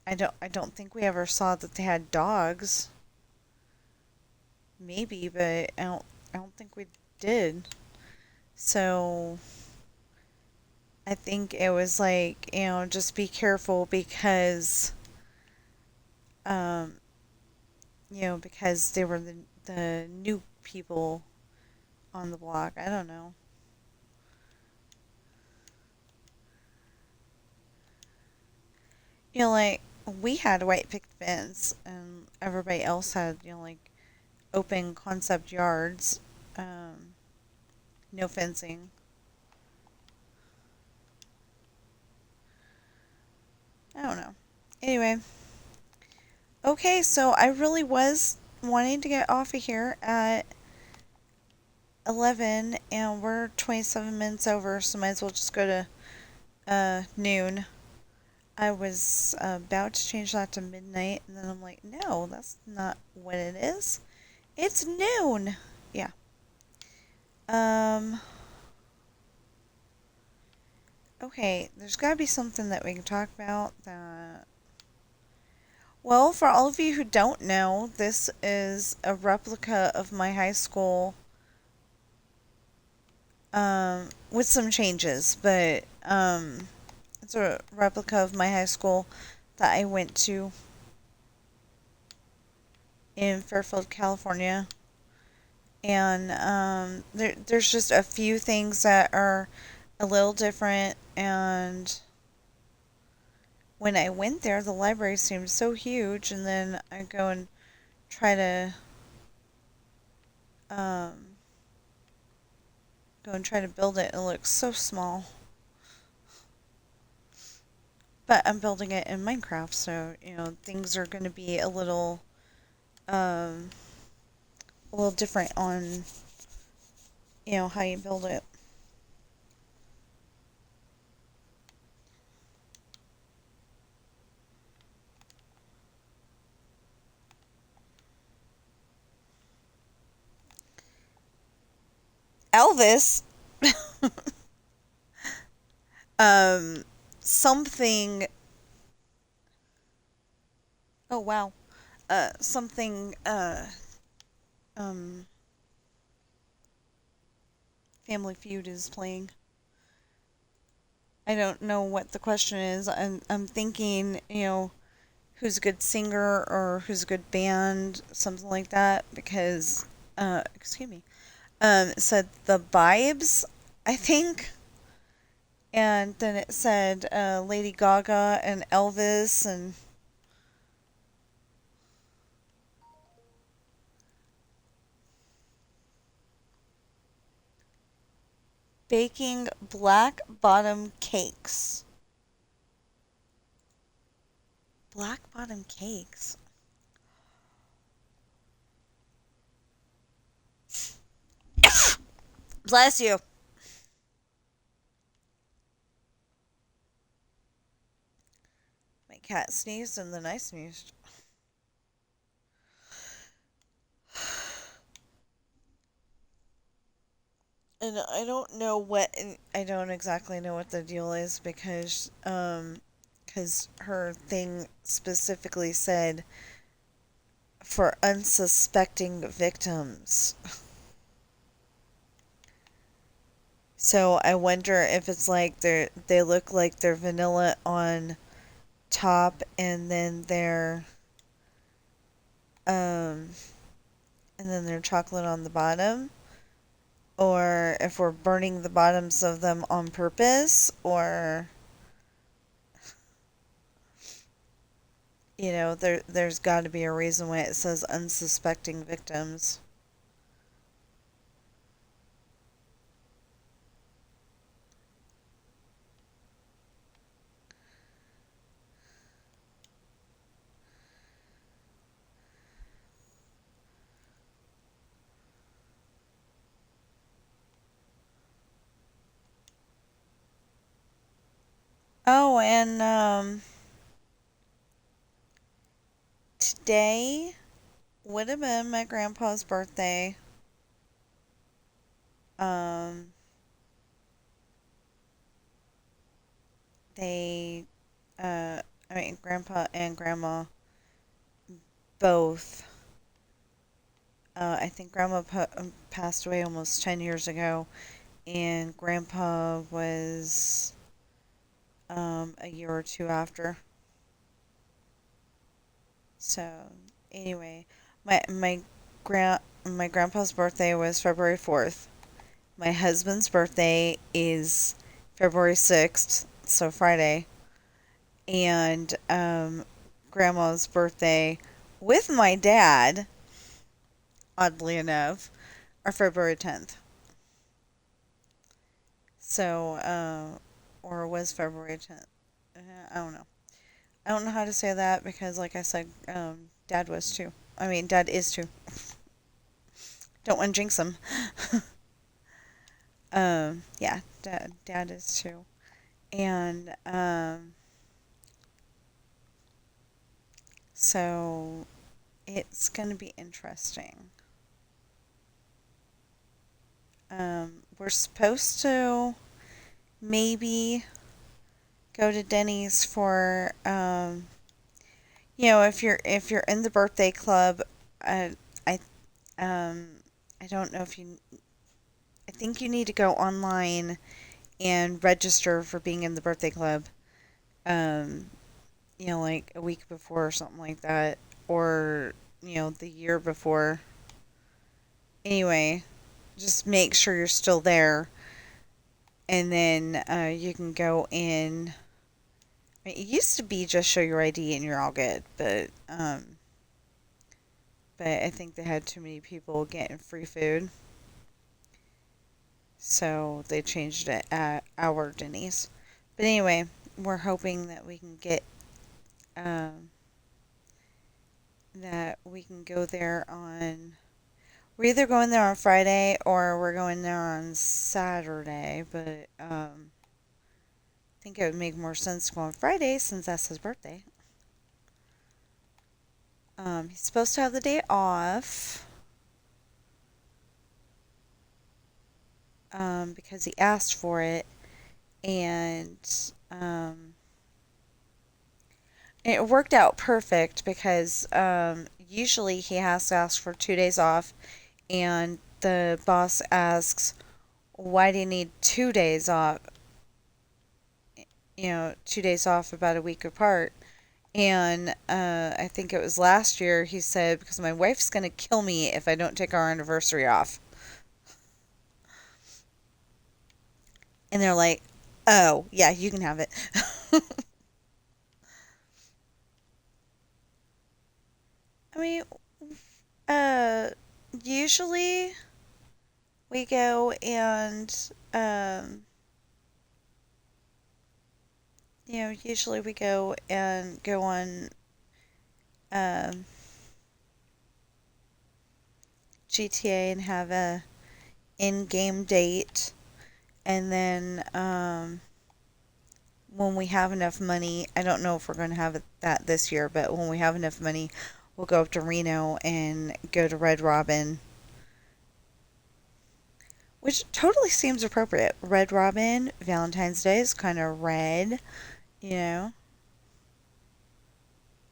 I don't think we ever saw that they had dogs. Maybe, but I don't think we did. So I think it was like, just be careful because um because they were the new people on the block. I don't know. Like we had white picket fence and everybody else had, like open concept yards. Um no fencing. I don't know. Anyway, okay, so I really was wanting to get off of here at 11 and we're 27 minutes over, so might as well just go to noon. I was about to change that to midnight, and then I'm like, no, that's not what it is. It's noon. Yeah. Um. Okay. There's got to be something that we can talk about. That. Well, for all of you who don't know, this is a replica of my high school. With some changes, but it's a replica of my high school that I went to in Fairfield, California. And there's just a few things that are a little different. And when I went there, the library seemed so huge, and then I go and try to um, build it, and it looks so small. But I'm building it in Minecraft, so things are going to be a little um, a little different on, how you build it. Elvis, um, something. Oh wow, something. Um, Family Feud is playing. I don't know what the question is. I'm thinking, who's a good singer or who's a good band, something like that. Because, excuse me, it said the Vibes, I think, and then it said Lady Gaga and Elvis and baking black bottom cakes. Black bottom cakes. Bless you. My cat sneezed and then I sneezed. And I don't exactly know what the deal is because her thing specifically said for unsuspecting victims. So I wonder if it's like they look like they're vanilla on top and then um they're chocolate on the bottom, or if we're burning the bottoms of them on purpose, or there's got to be a reason why it says unsuspecting victims. Oh, and today would have been my grandpa's birthday. Um, they, I mean, grandpa and grandma both. I think grandma passed away almost 10 years ago, and grandpa was a year or two after. So, anyway, my grandpa's birthday was February 4th. My husband's birthday is February 6th, so Friday. And grandma's birthday with my dad, oddly enough, are February 10th. So, or was February 10th. I don't know. I don't know how to say that because, like I said, dad was too. I mean, dad is too. Don't want to jinx him. Yeah, dad is too. And, so it's going to be interesting. We're supposed to maybe go to Denny's for, if you're in the birthday club, I um I don't know if you I think you need to go online and register for being in the birthday club. Um, like a week before or something like that, or the year before. Anyway, just make sure you're still there, and then you can go in. I mean, it used to be just show your ID and you're all good, but I think they had too many people getting free food, so they changed it at our Denny's. But anyway, we're hoping that we can um, that we can go there on. We're either going there on Friday or we're going there on Saturday, but I think it would make more sense to go on Friday since that's his birthday. He's supposed to have the day off because he asked for it, and it worked out perfect because usually he has to ask for 2 days off, and the boss asks, "Why do you need 2 days off? 2 days off about a week apart." And I think it was last year he said, "Because my wife's going to kill me if I don't take our anniversary off." And they're like, "Oh, yeah, you can have it." I mean, uh, usually we go and, usually we go on um, GTA and have a in-game date, and then when we have enough money, I don't know if we're going to have that this year, but when we have enough money, we'll go up to Reno and go to Red Robin, which totally seems appropriate. Red Robin, Valentine's Day is kind of red, you know.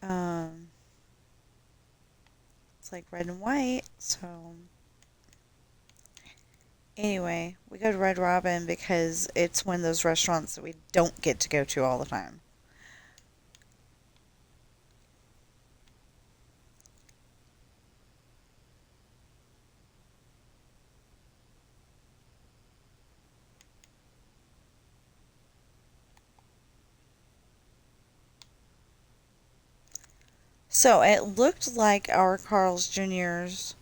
Um, it's like red and white, so anyway, we go to Red Robin because it's one of those restaurants that we don't get to go to all the time. So it looked like our Carl's Jr.'s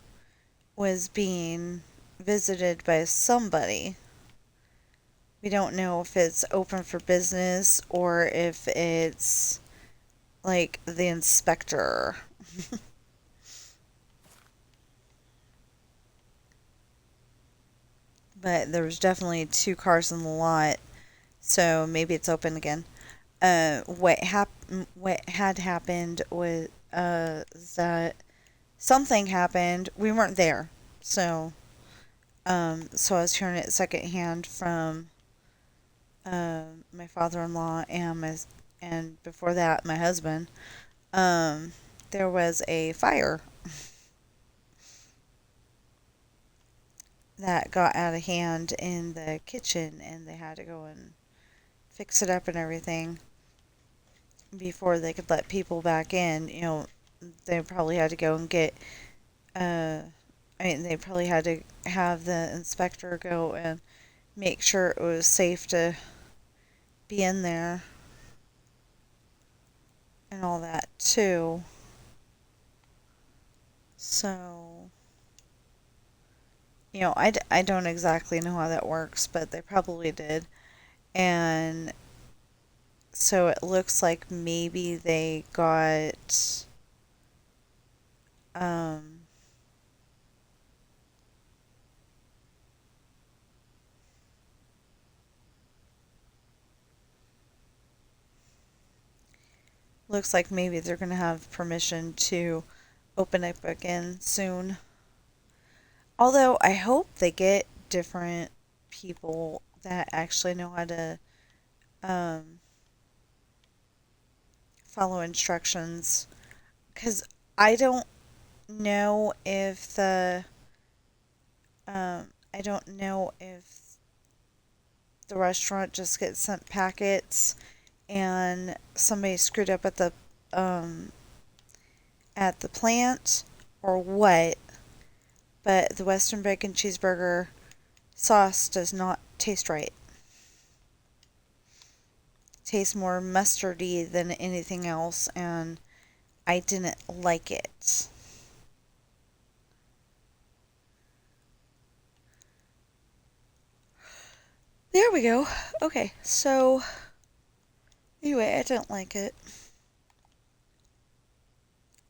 was being visited by somebody. We don't know if it's open for business or if it's like the inspector. But there was definitely two cars in the lot, so maybe it's open again. What had happened was that something happened. We weren't there, so I was hearing it secondhand from my father-in-law and before that my husband. Um, there was a fire that got out of hand in the kitchen, and they had to go and fix it up and everything before they could let people back in. They probably had to go and get. They probably had to have the inspector go and make sure it was safe to be in there and all that too. So, I don't exactly know how that works, but they probably did. And so it looks like maybe they got, um, looks like maybe they're going to have permission to open up again soon. Although I hope they get different people that actually know how to um, follow instructions. Because I don't know if I don't know if the restaurant just gets sent packets and somebody screwed up um, at the plant or what. But the Western bacon cheeseburger sauce does not taste right. It tastes more mustardy than anything else, and I didn't like it. There we go. Okay, so anyway, I didn't like it.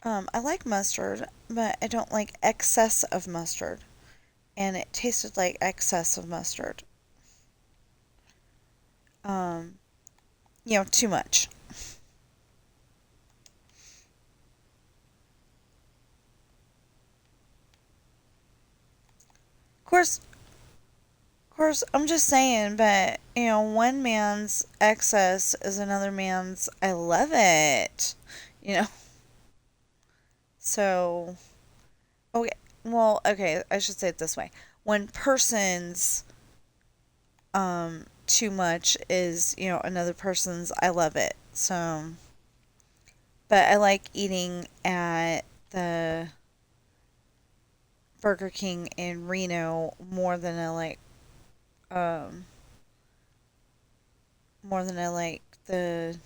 I like mustard, but I don't like excess of mustard. And it tasted like excess of mustard. Um, too much. Of course, I'm just saying, but one man's excess is another man's I love it. You know, so okay. Well, okay, I should say it this way. One person's too much is, another person's I love it. So, but I like eating at the Burger King in Reno um more than I like the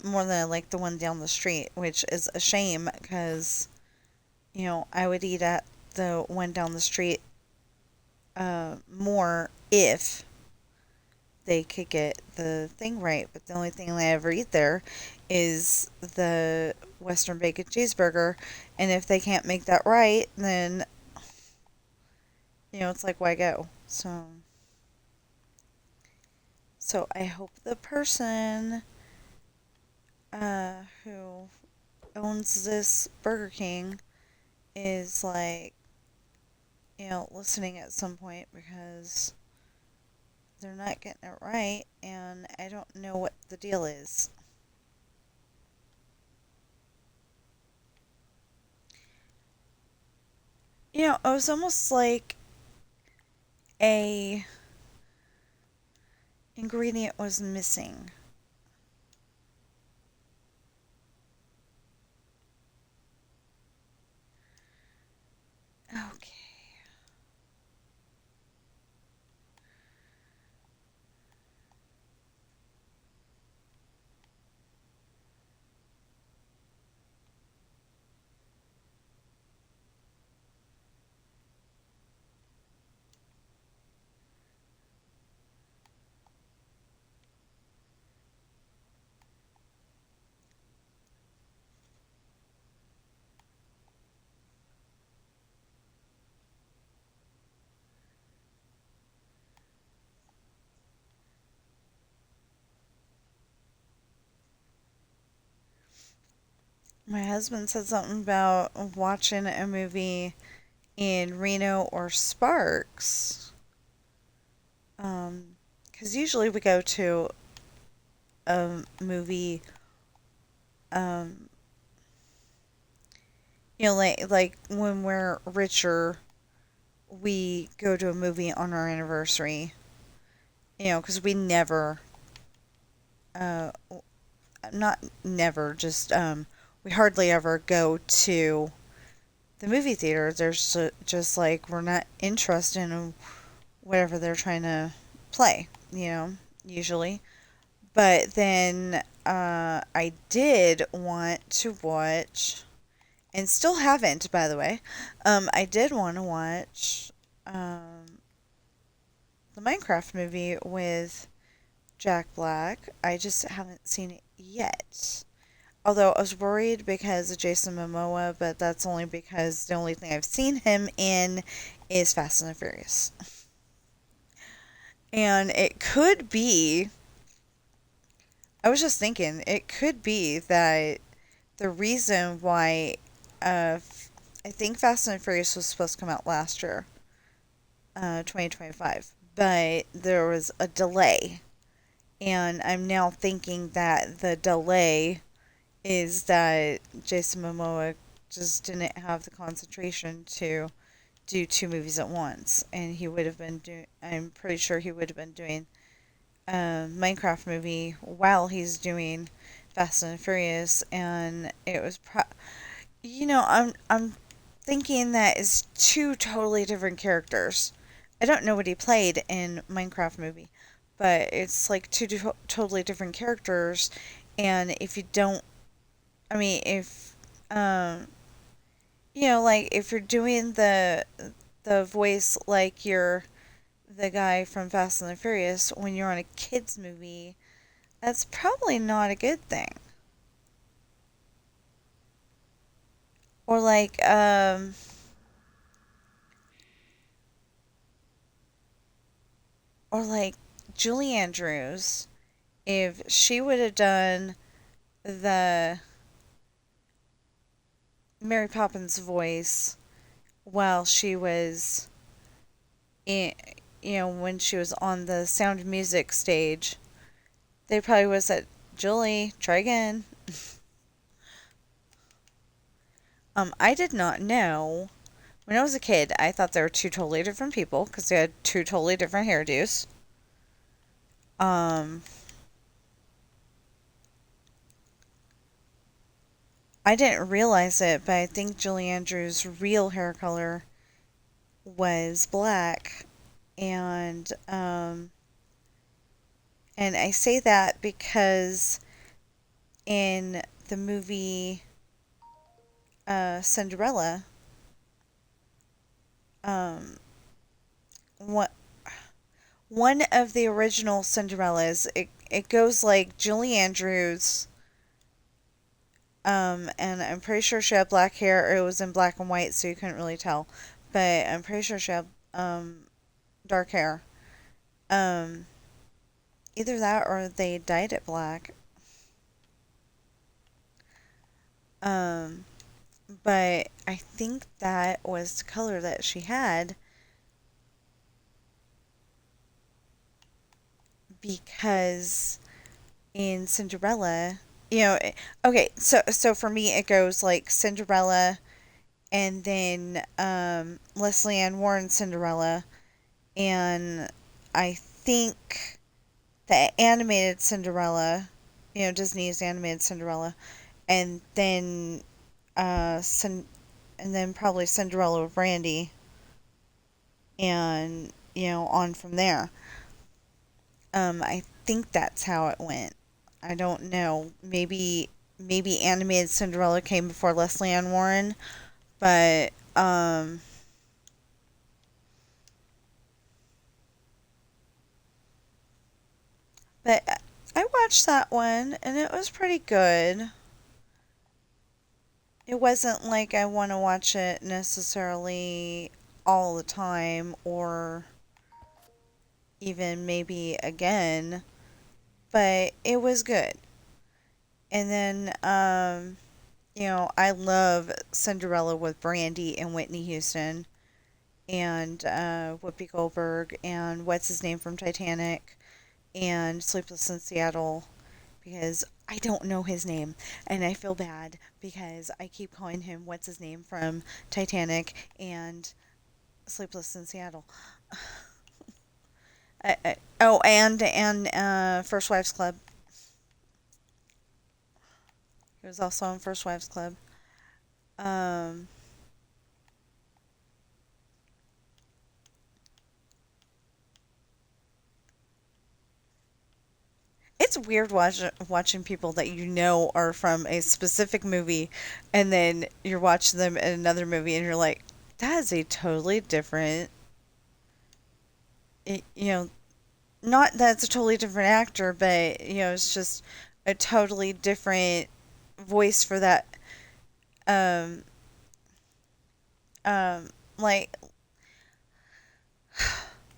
more than I like the one down the street, which is a shame because I would eat at the one down the street more if they could get the thing right. But the only thing I ever eat there is the Western bacon cheeseburger, and if they can't make that right, then it's like why go? So I hope the person who owns this Burger King is like listening at some point because they're not getting it right, and I don't know what the deal is. It was almost like a ingredient was missing. Okay. My husband said something about watching a movie in Reno or Sparks. Because usually we go to a movie, um, like when we're richer, we go to a movie on our anniversary. Because we never, uh, not never, just we hardly ever go to the movie theater. There's just like we're not interested in whatever they're trying to play. Usually. But then I did want to watch, and still haven't, by the way. I did want to watch the Minecraft movie with Jack Black. I just haven't seen it yet. Although I was worried because of Jason Momoa, but that's only because the only thing I've seen him in is Fast and the Furious. And it could be, I was just thinking, it could be that the reason why I think Fast and Furious was supposed to come out last year, 2025, but there was a delay. And I'm now thinking that the delay is that Jason Momoa just didn't have the concentration to do two movies at once, and he would have been doing. I'm pretty sure he would have been doing a Minecraft movie while he's doing Fast and Furious, and it was I'm thinking that is two totally different characters. I don't know what he played in Minecraft movie, but it's like two totally different characters, and if you don't I mean, if um, like if you're doing the voice like you're the guy from Fast and the Furious when you're on a kids movie, that's probably not a good thing. Or like Julie Andrews, if she would have done the Mary Poppins voice while she was in, when she was on the Sound of Music stage, they probably would have said, Julie, try again. I did not know. When I was a kid, I thought they were two totally different people because they had two totally different hairdos. Um, I didn't realize it, but I think Julie Andrews' real hair color was black, and I say that because in the movie Cinderella, um, what one of the original Cinderellas, it goes like Julie Andrews, and I'm pretty sure she had black hair. Or it was in black and white, so you couldn't really tell, but I'm pretty sure she had dark hair. Um, Either that or they dyed it black. Um, but I think that was the color that she had because in Cinderella, okay, so for me it goes like Cinderella and then Leslie Ann Warren Cinderella, and I think the animated Cinderella, Disney's animated Cinderella, and then and then probably Cinderella with Brandy, and on from there. I think that's how it went. I don't know. Maybe animated Cinderella came before Leslie Ann Warren, but but I watched that one and it was pretty good. It wasn't like I want to watch it necessarily all the time or even maybe again, but it was good. And then I love Cinderella with Brandy and Whitney Houston and Whoopi Goldberg and what's his name from Titanic and Sleepless in Seattle because I don't know his name and I feel bad because I keep calling him what's his name from Titanic and Sleepless in Seattle. Oh, and First Wives Club. He was also on First Wives Club. Um, it's weird watching people that are from a specific movie, and then you're watching them in another movie, and you're like, that is a totally different. It, not that it's a totally different actor, but it's just a totally different voice for that. Um, like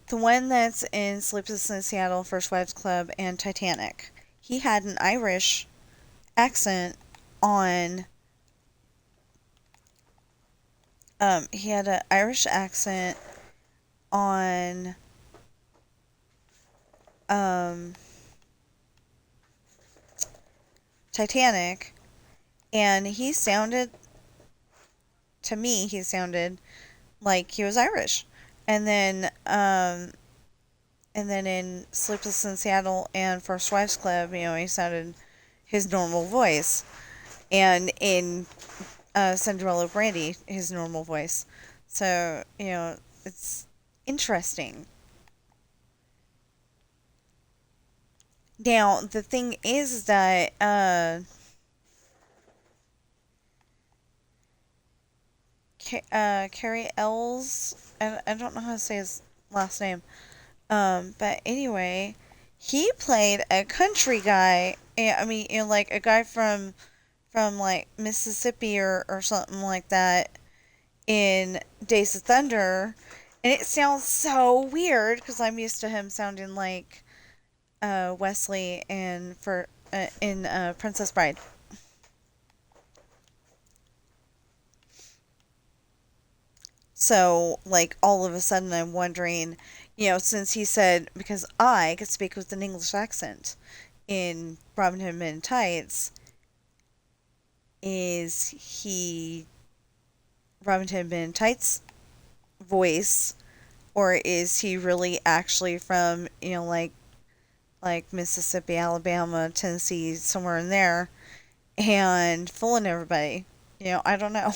the one that's in Sleepless in Seattle, First Wives Club, and Titanic. He had an Irish accent on. He had an Irish accent on. Um, Titanic, and he sounded like he was Irish. And then, in Sleepless in Seattle and First Wives Club, he sounded his normal voice. And in Cinderella Brandy, his normal voice. So, it's interesting. Now, the thing is that Carrie Ells. I don't know how to say his last name. But anyway, he played a country guy. I mean, like a guy from like Mississippi or something like that in Days of Thunder, and it sounds so weird because I'm used to him sounding like Wesley in Princess Bride. So, like, all of a sudden, I'm wondering, since he said, because I could speak with an English accent in Robin Hood Men in Tights, is he Robin Hood Men in Tights voice, or is he really actually from, like Mississippi, Alabama, Tennessee, somewhere in there, and fooling everybody? I don't know.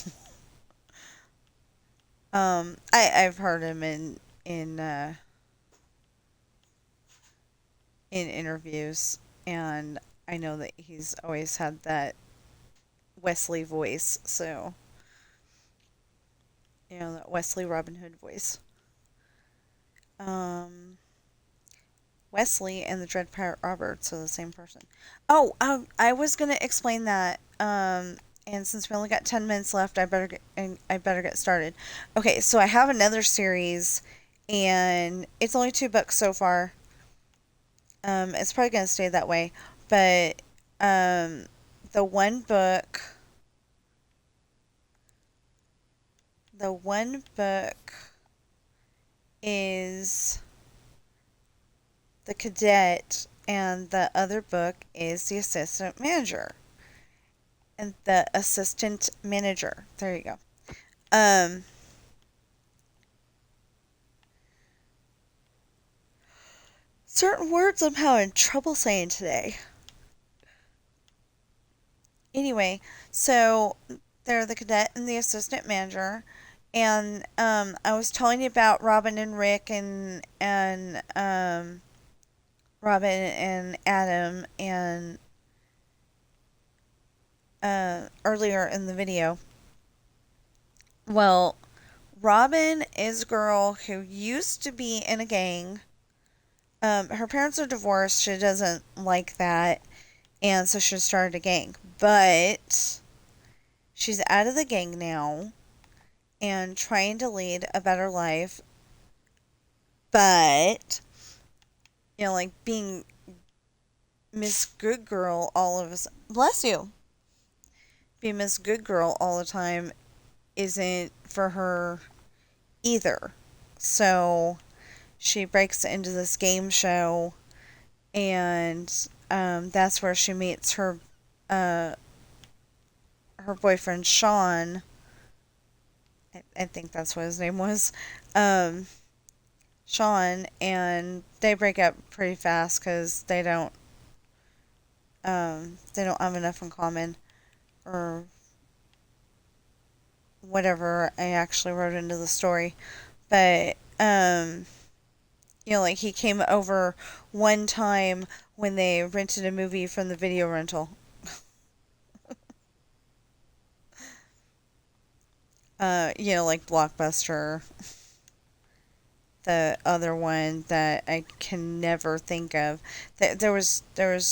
I've heard him in interviews, and I know that he's always had that Wesley voice. So that Wesley Robin Hood voice. Um, Wesley and the Dread Pirate Roberts are the same person. Oh, I was gonna explain that. And since we only got 10 minutes left, I better get started. Okay, so I have another series, and it's only 2 books so far. It's probably gonna stay that way, but um, the one book, the one book is the cadet, and the other book is the assistant manager. And the assistant manager. There you go. Um, Certain words I'm having trouble saying today. Anyway, so they're the cadet and the assistant manager, and I was telling you about Robin and Rick and Robin and Adam and earlier in the video. Well, Robin is a girl who used to be in a gang. Her parents are divorced. She doesn't like that, and so she started a gang. But she's out of the gang now and trying to lead a better life. But like being Miss Good Girl all of us. Bless you. Being Miss Good Girl all the time isn't for her either. So she breaks into this game show, and that's where she meets uh, her boyfriend Sean. I think that's what his name was. Um, Sean, and they break up pretty fast because they don't have enough in common, or whatever I actually wrote into the story. But like he came over one time when they rented a movie from the video rental. Like Blockbuster. The other one that I can never think of. There was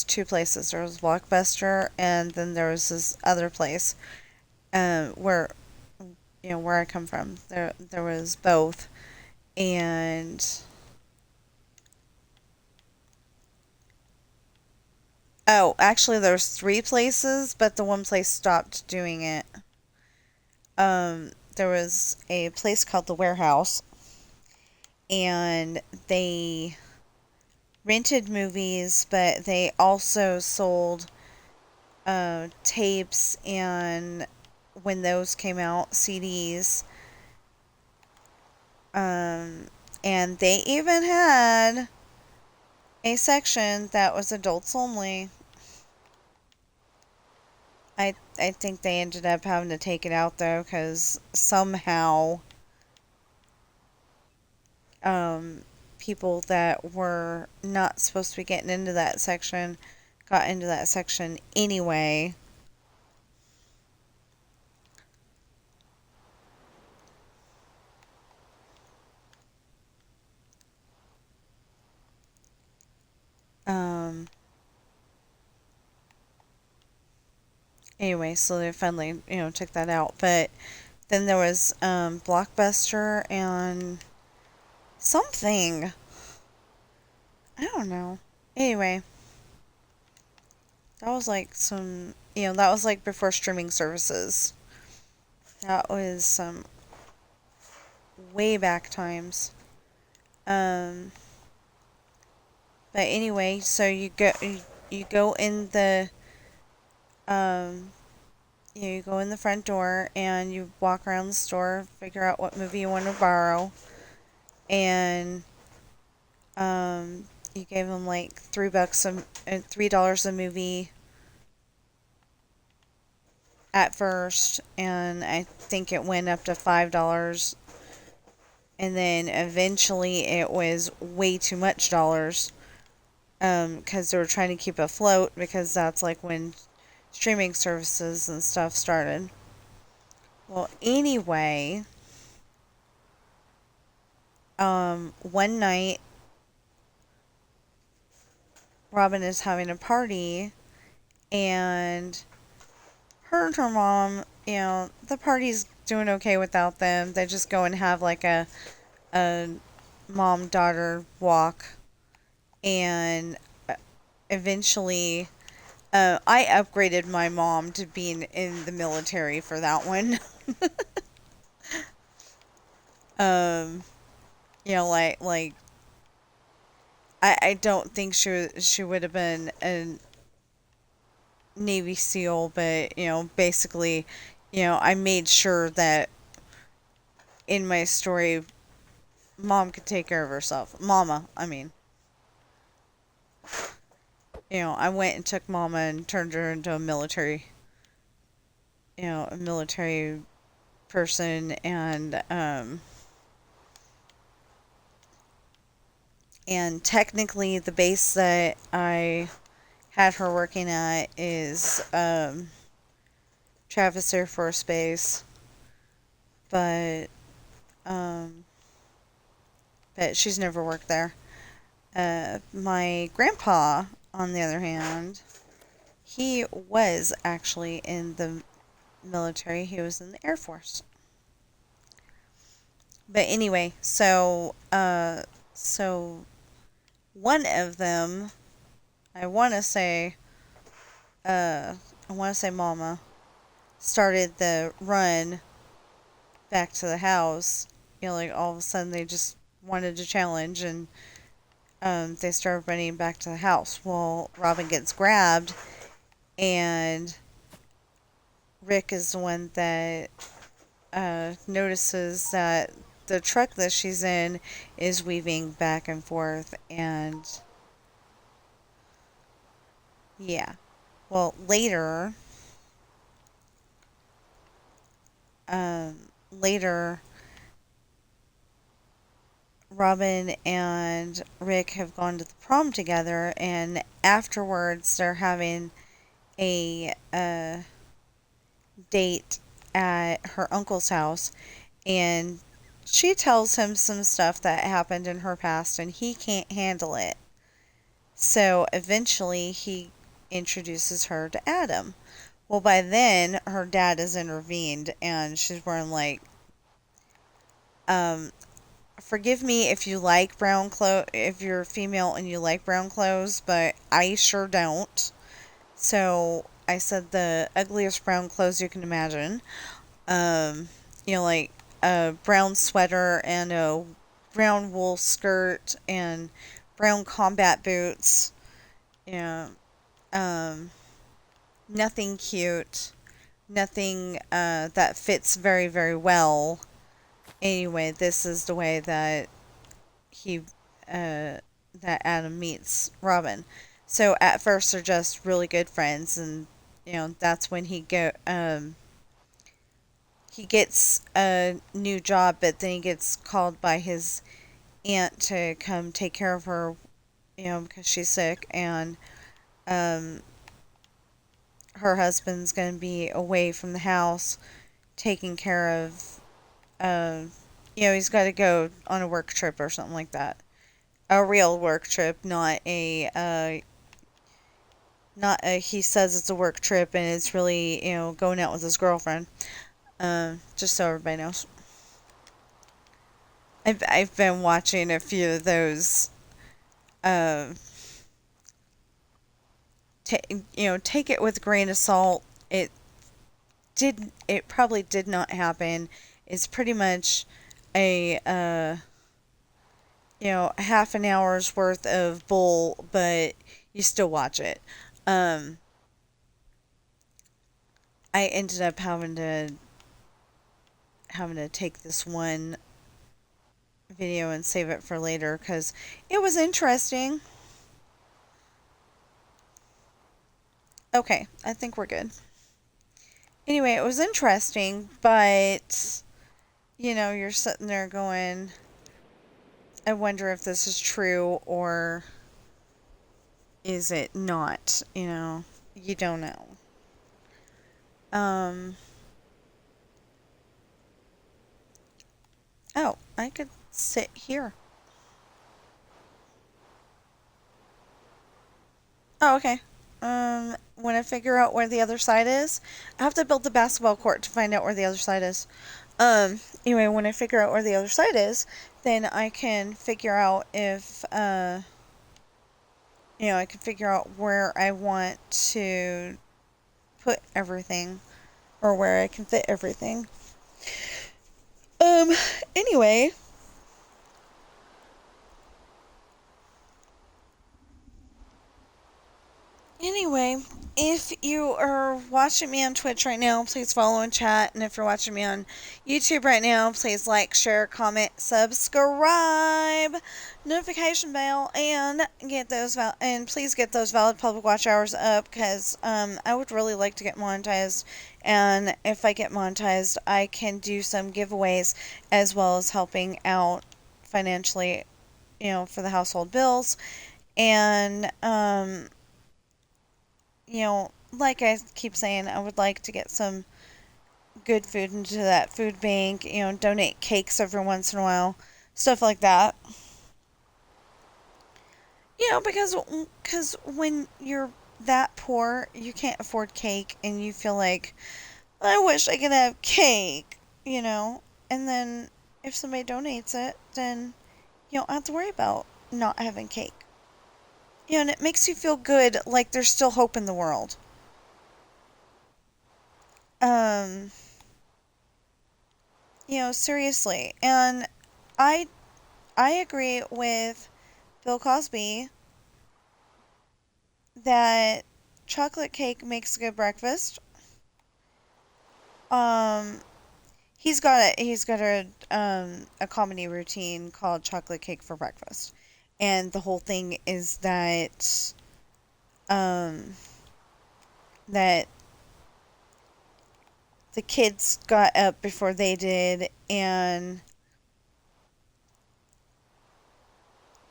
2 places. There was Blockbuster, and then there was this other place, where where I come from. There was both, and oh, actually, there was 3 places, but the one place stopped doing it. There was a place called the Warehouse, and they rented movies, but they also sold tapes, and when those came out, CDs. And they even had a section that was adults only. I think they ended up having to take it out though, because somehow people that were not supposed to be getting into that section got into that section anyway. Anyway, so they finally, took that out. But then there was Blockbuster and something. I don't know. Anyway, that was like that was like before streaming services. That was some way back times. Um, but anyway, so you go in the um, you go in the front door and you walk around the store, figure out what movie you want to borrow, and you gave them like $3 a movie at first, and I think it went up to $5, and then eventually it was way too much dollars, because they were trying to keep afloat, because that's like when streaming services and stuff started. Well, anyway, one night Robin is having a party, and her and her mom, the party's doing okay without them. They just go and have like a mom daughter walk, and eventually, I upgraded my mom to being in the military for that one. um, like I don't think she would have been a Navy SEAL, but basically, I made sure that in my story, mom could take care of herself. Mama, I mean. I went and took mama and turned her into a military person, and technically the base that I had her working at is Travis Air Force Base, but um, but she's never worked there. My grandpa, on the other hand, he was actually in the military. He was in the Air Force. But anyway, so one of them, I want to say, Mama started the run back to the house. Like all of a sudden they just wanted to challenge, and they started running back to the house. Well, Robin gets grabbed, and Rick is the one that notices that the truck that she's in is weaving back and forth, and yeah. Well, later, Robin and Rick have gone to the prom together, and afterwards they're having a date at her uncle's house, and she tells him some stuff that happened in her past, and he can't handle it. So eventually he introduces her to Adam. Well, by then her dad has intervened, and she's wearing like, um, forgive me if you like brown clothes, if you're female and you like brown clothes, but I sure don't. So I said the ugliest brown clothes you can imagine. Um, like a brown sweater and a brown wool skirt and brown combat boots. Yeah. Um, Nothing cute. Nothing that fits very, very well. Anyway, this is the way that he that Adam meets Robin. So at first they're just really good friends, and that's when he gets a new job, but then he gets called by his aunt to come take care of her, because she's sick, and um, her husband's going to be away from the house taking care of, uh, he's got to go on a work trip or something like that. A real work trip, not a not a, he says it's a work trip and it's really, going out with his girlfriend. Just so everybody knows. I've been watching a few of those. Uh, ta take it with a grain of salt. It probably did not happen. It's pretty much a half an hour's worth of bull, but you still watch it. Um, I ended up having to take this one video and save it for later because it was interesting. Okay, I think we're good. Anyway, it was interesting, but you're sitting there going, I wonder if this is true or is it not? You don't know. Um, oh, I could sit here. Oh, okay. When I figure out where the other side is, I have to build the basketball court to find out where the other side is. Anyway, when I figure out where the other side is, then I can figure out if, I can figure out where I want to put everything or where I can fit everything. Um, anyway, Anyway, if you are watching me on Twitch right now, please follow and chat. And if you're watching me on YouTube right now, please like, share, comment, subscribe, notification bell, and please get those valid public watch hours up because I would really like to get monetized. And if I get monetized, I can do some giveaways as well as helping out financially, for the household bills. And like I keep saying, I would like to get some good food into that food bank, donate cakes every once in a while, stuff like that. Because when you're that poor, you can't afford cake and you feel like, I wish I could have cake, and then if somebody donates it, then you don't have to worry about not having cake. And it makes you feel good like there's still hope in the world. Um, seriously. And I I agree with Bill Cosby that chocolate cake makes a good breakfast. Um, he's got a comedy routine called Chocolate Cake for Breakfast, and the whole thing is um that the kids got up before they did, and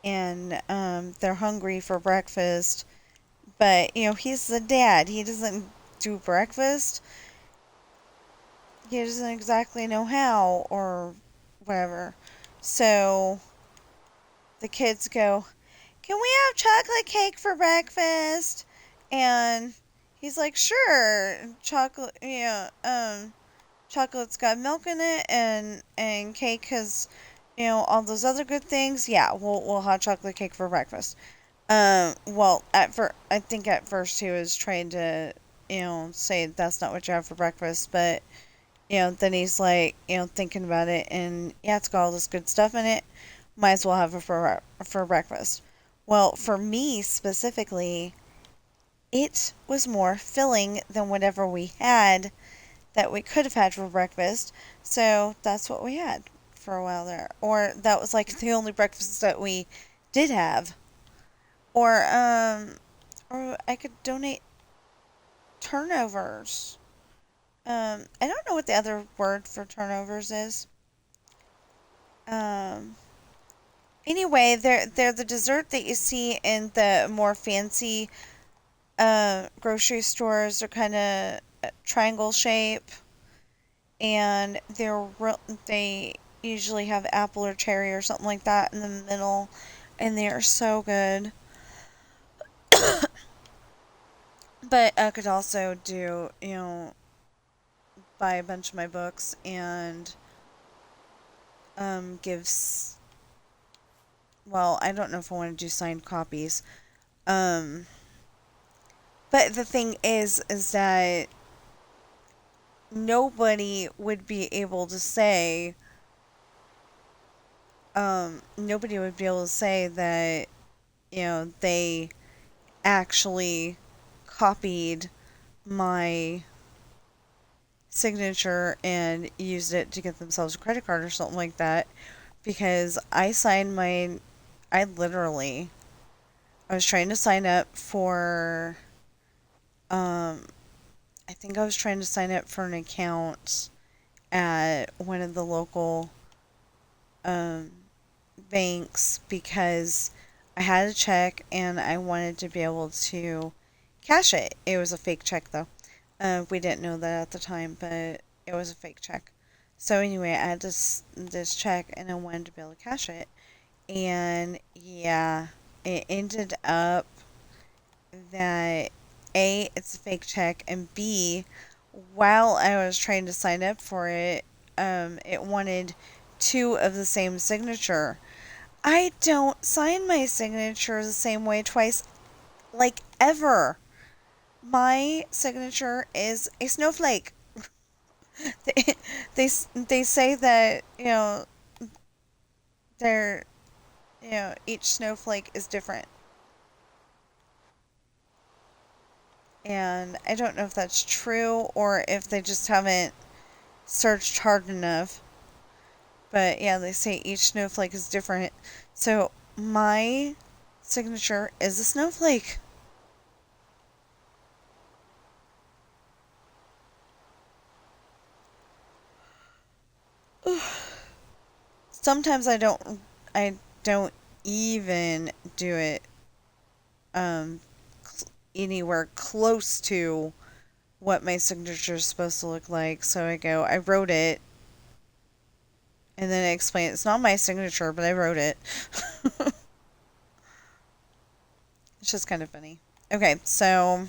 they're hungry for breakfast, but he's the dad. He doesn't do breakfast. He doesn't exactly know how or whatever. So the kids go, "Can we have chocolate cake for breakfast?" And he's like, "Sure, chocolate. Chocolate's got milk in it, and cake has, all those other good things. Yeah, we'll have chocolate cake for breakfast." Well, I think at first he was trying to, say that's not what you have for breakfast, but then he's like, thinking about it, and yeah, it's got all this good stuff in it. Might as well have it for breakfast. Well, for me specifically, it was more filling than whatever we had that we could have had for breakfast. So that's what we had for a while there. Or that was like the only breakfast that we did have. Or or I could donate turnovers. I don't know what the other word for turnovers is. Um, anyway, they're the dessert that you see in the more fancy grocery stores. They're kind of triangle shape, and they usually have apple or cherry or something like that in the middle, and they are so good. But I could also do, buy a bunch of my books and gives. Well, I don't know if I want to do signed copies. Um, but the thing is that nobody would be able to say, nobody would be able to say that, they actually copied my signature and used it to get themselves a credit card or something like that because I literally, I was trying to sign up for, um, I think I was trying to sign up for an account at one of the local, um, banks because I had a check and I wanted to be able to cash it. It was a fake check though. We didn't know that at the time, but it was a fake check. So anyway, I had this check and I wanted to be able to cash it. And yeah, it ended up that A, it's a fake check, and B, while I was trying to sign up for it, it wanted two of the same signature. I don't sign my signature the same way twice, like ever. My signature is a snowflake. they, they say that, they're, each snowflake is different. And I don't know if that's true or if they just haven't searched hard enough. But yeah, they say each snowflake is different. So my signature is a snowflake. Sometimes I don't even do it um anywhere close to what my signature is supposed to look like. So I wrote it, and then I explain it's not my signature, but I wrote it. It's just kind of funny. Okay, so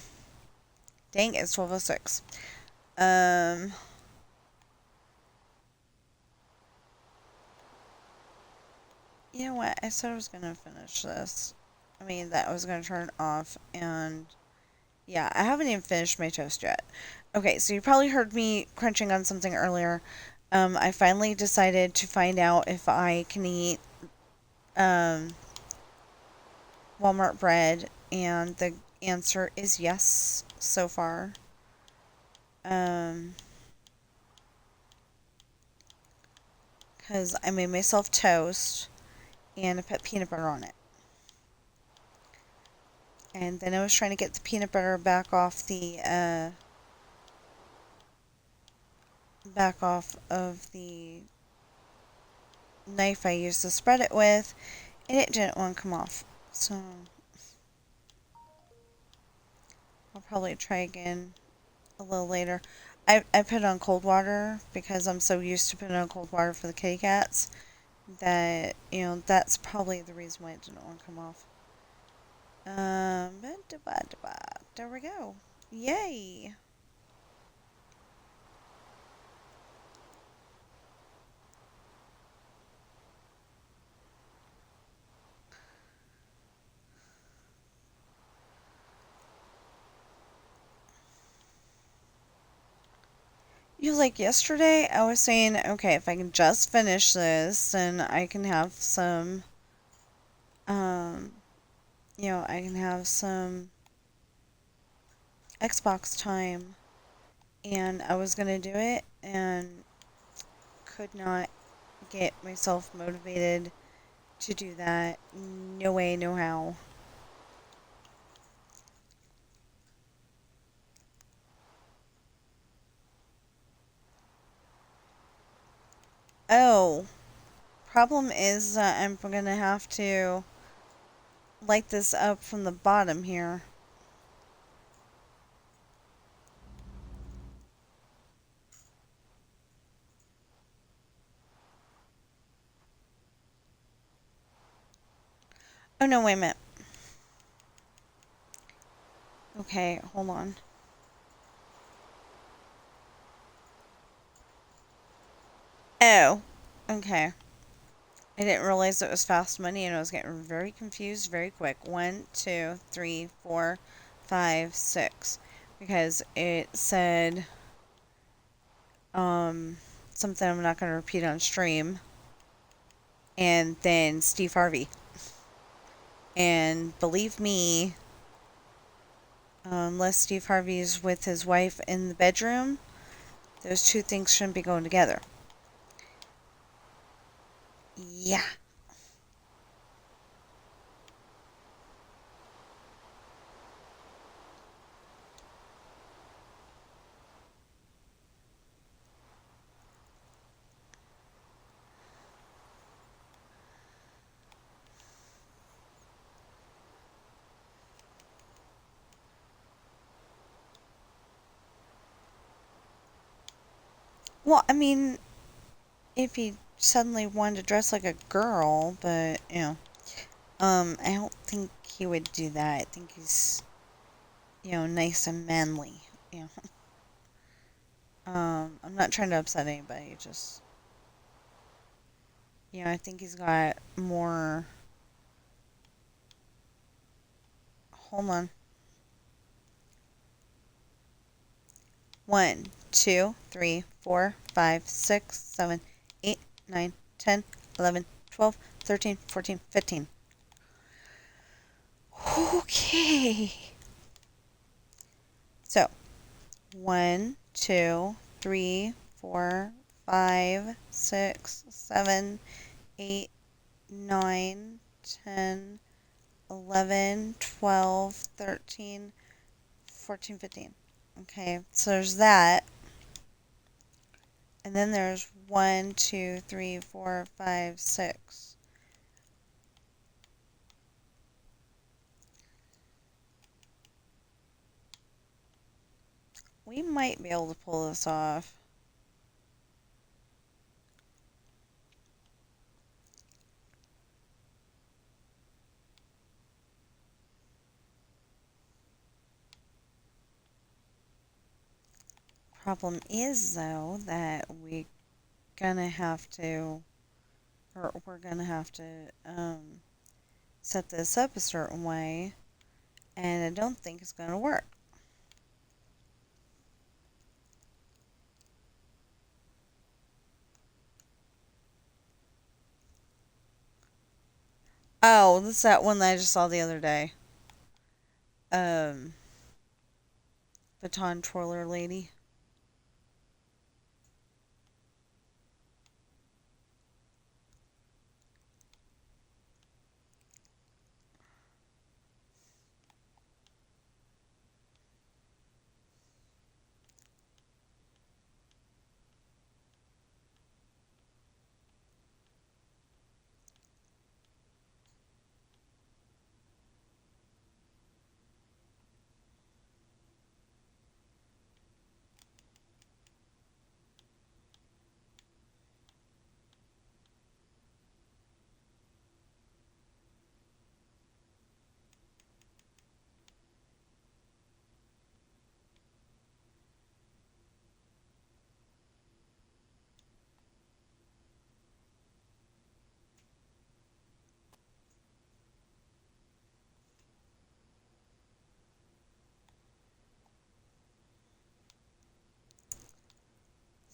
dang, it's 12:06. Um, you know what? I said I was gonna finish this. I mean, that I was gonna turn it off, and yeah, I haven't even finished my toast yet. Okay, so you probably heard me crunching on something earlier. I finally decided to find out if I can eat um, Walmart bread, and the answer is yes so far. Um, because I made myself toast and I put peanut butter on it. And then I was trying to get the peanut butter back off of the knife I used to spread it with, and it didn't want to come off. So I'll probably try again a little later. I put it on cold water because I'm so used to putting on cold water for the kitty cats that, that's probably the reason why it didn't want to come off. There we go. Yay! Like yesterday, I was saying, okay, if I can just finish this, then I can have um, I can have some Xbox time. And I was gonna do it, and could not get myself motivated to do that. No way, no how. Oh, problem is that I'm gonna have to light this up from the bottom here. Oh no, wait a minute. Okay, hold on. Oh, okay. I didn't realize it was fast money and I was getting very confused very quick. One, two, three, four, five, six. Because it said um, something I'm not going to repeat on stream. And then Steve Harvey. And believe me, unless Steve Harvey is with his wife in the bedroom, those two things shouldn't be going together. Yeah. Well, I mean, if he suddenly wanted to dress like a girl, but, I don't think he would do that. I think he's, nice and manly. You I'm not trying to upset anybody, just, I think he's got more. Hold on. 1, 2, 3, 4, 5, 6, 7, 8, 9, 10, 11, 12, 13, 14, 15. Okay. So, 1, 2, 3, 4, 5, 6, 7, 8, 9, 10, 11, 12, 13, 14, 15. Okay, so there's that. And then there's 1, 2, 3, 4, 5, 6. We might be able to pull this off. Problem is, though, that we're gonna have to set this up a certain way, and I don't think it's gonna work. Oh, this is that one that I just saw the other day. Um, Baton twirler lady.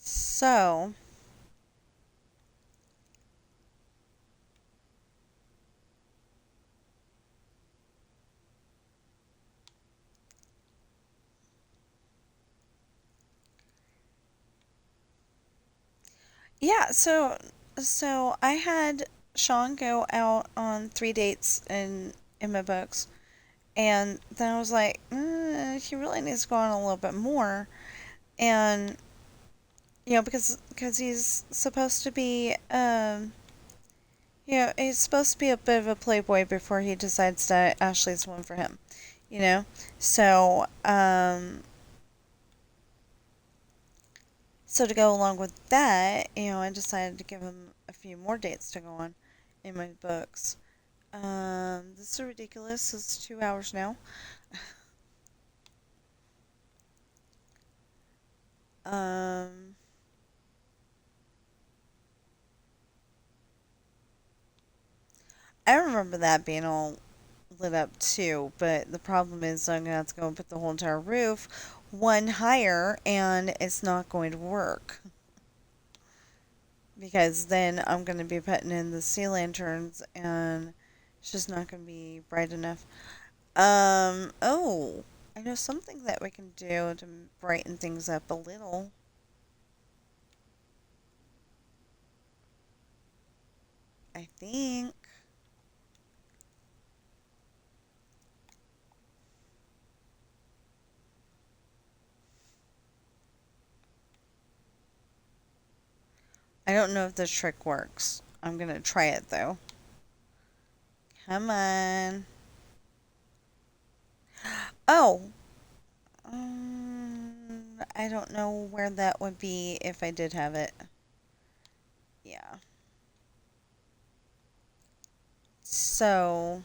So, yeah, so I had Sean go out on 3 dates in my books, and then I was like, he really needs to go on a little bit more, and because he's supposed to be he's supposed to be a bit of a playboy before he decides that Ashley's the one for him, you know, so so to go along with that, I decided to give him a few more dates to go on in my books. This is ridiculous. It's 2 hours now. Um, I remember that being all lit up too, but the problem is I'm gonna have to go and put the whole entire roof one higher, and it's not going to work because then I'm gonna be putting in the sea lanterns, and it's just not gonna be bright enough. Oh, I know something that we can do to brighten things up a little. I think. I don't know if this trick works. I'm gonna try it though. Come on. Oh, I don't know where that would be if I did have it. Yeah. So,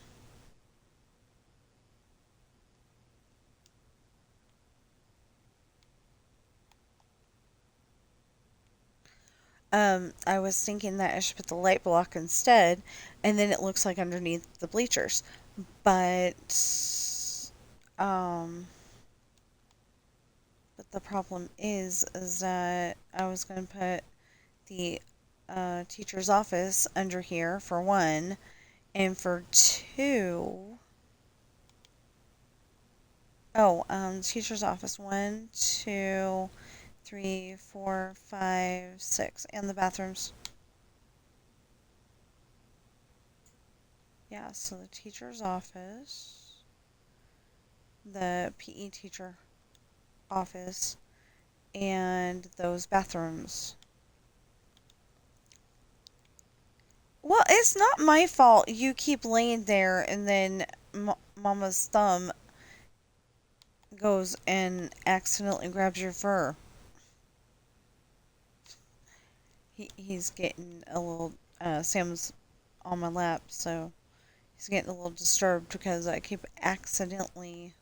I was thinking that I should put the light block instead, and then it looks like underneath the bleachers. But, um, but the problem is that I was going to put the teacher's office under here for one, and for two, oh, teacher's office, one, two, three, four, five, six, and the bathrooms. Yeah, so the teacher's office, the PE teacher office, and those bathrooms. Well, it's not my fault you keep laying there and then Mama's thumb goes and accidentally grabs your fur. He's getting a little, Sam's on my lap, so he's getting a little disturbed because I keep accidentally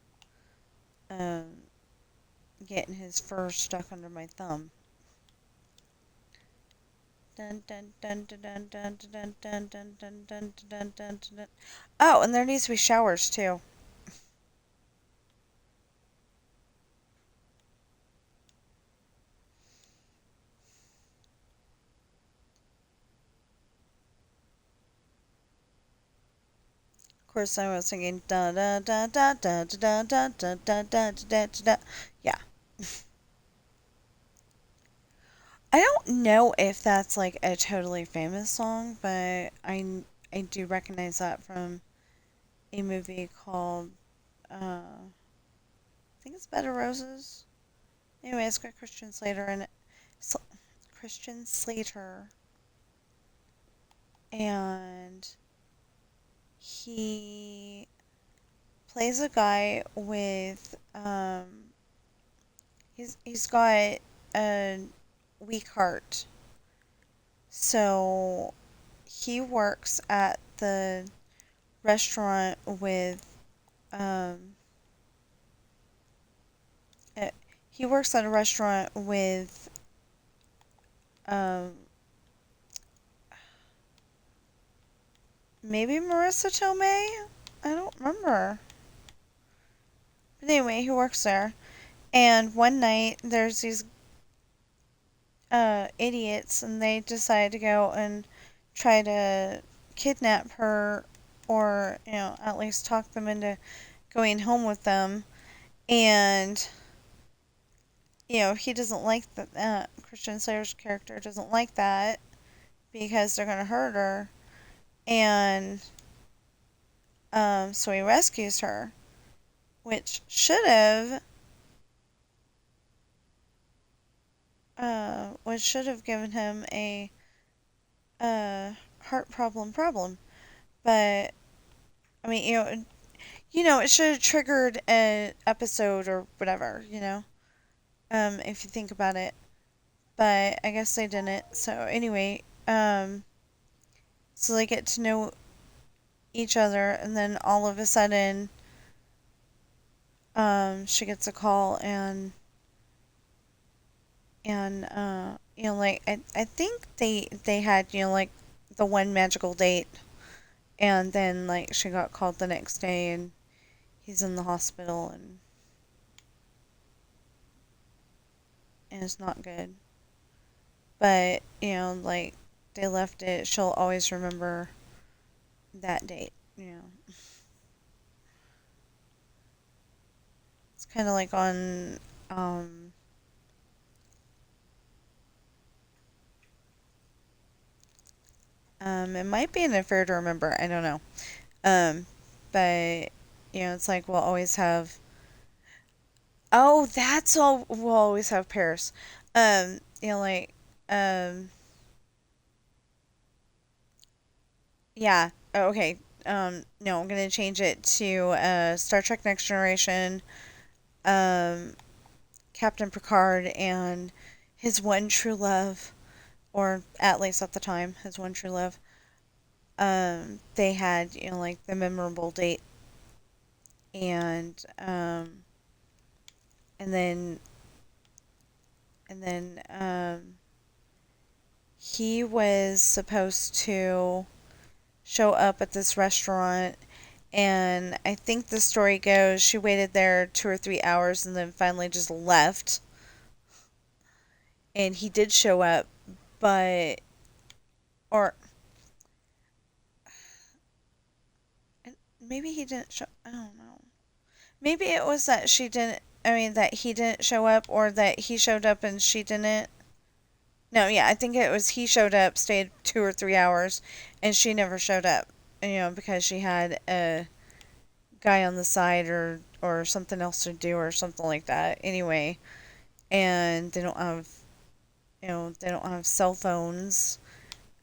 um, getting his fur stuck under my thumb. Dun dun dun dun dun dun dun dun dun dun dun dun dun dun. Oh, and there needs to be showers too. Of course, I was singing da da da da da da da da da da da da. Yeah, I don't know if that's like a totally famous song, but I do recognize that from a movie called I think it's Bed of Roses. Anyway, it's got Christian Slater in it. Christian Slater, and he plays a guy with he's got a weak heart. So he works at the restaurant with um uh, he works at a restaurant with um maybe Marissa Tomei? I don't remember. But anyway, he works there. And one night there's these idiots, and they decide to go and try to kidnap her, or at least talk them into going home with them. And he doesn't like that. Christian Slater's character doesn't like that because they're gonna hurt her, and so he rescues her, which should have given him a heart problem. But I mean, it should have triggered an episode or whatever, if you think about it. But I guess they didn't. So anyway, so they get to know each other, and then all of a sudden, she gets a call, and And like I think they had, like the one magical date, and then like she got called the next day and he's in the hospital, and it's not good. But, like they left it, she'll always remember that date. It's kind of like on um it might be an affair to remember, I don't know. Um but it's like we'll always have, oh, that's all, we'll always have Paris. Like um yeah. Oh, okay. No, I'm gonna change it to Star Trek Next Generation, um Captain Picard and his one true love, or at least at the time, his one true love. They had, like the memorable date, and and then he was supposed to show up at this restaurant, and I think the story goes she waited there 2 or 3 hours and then finally just left, and he did show up, but, or maybe he didn't show, I don't know. Maybe it was that she didn't, I mean, that he didn't show up, or that he showed up and she didn't. No, yeah, I think it was he showed up, stayed 2 or 3 hours, and she never showed up. Because she had a guy on the side, or something else to do, or something like that. Anyway, and they don't have cell phones.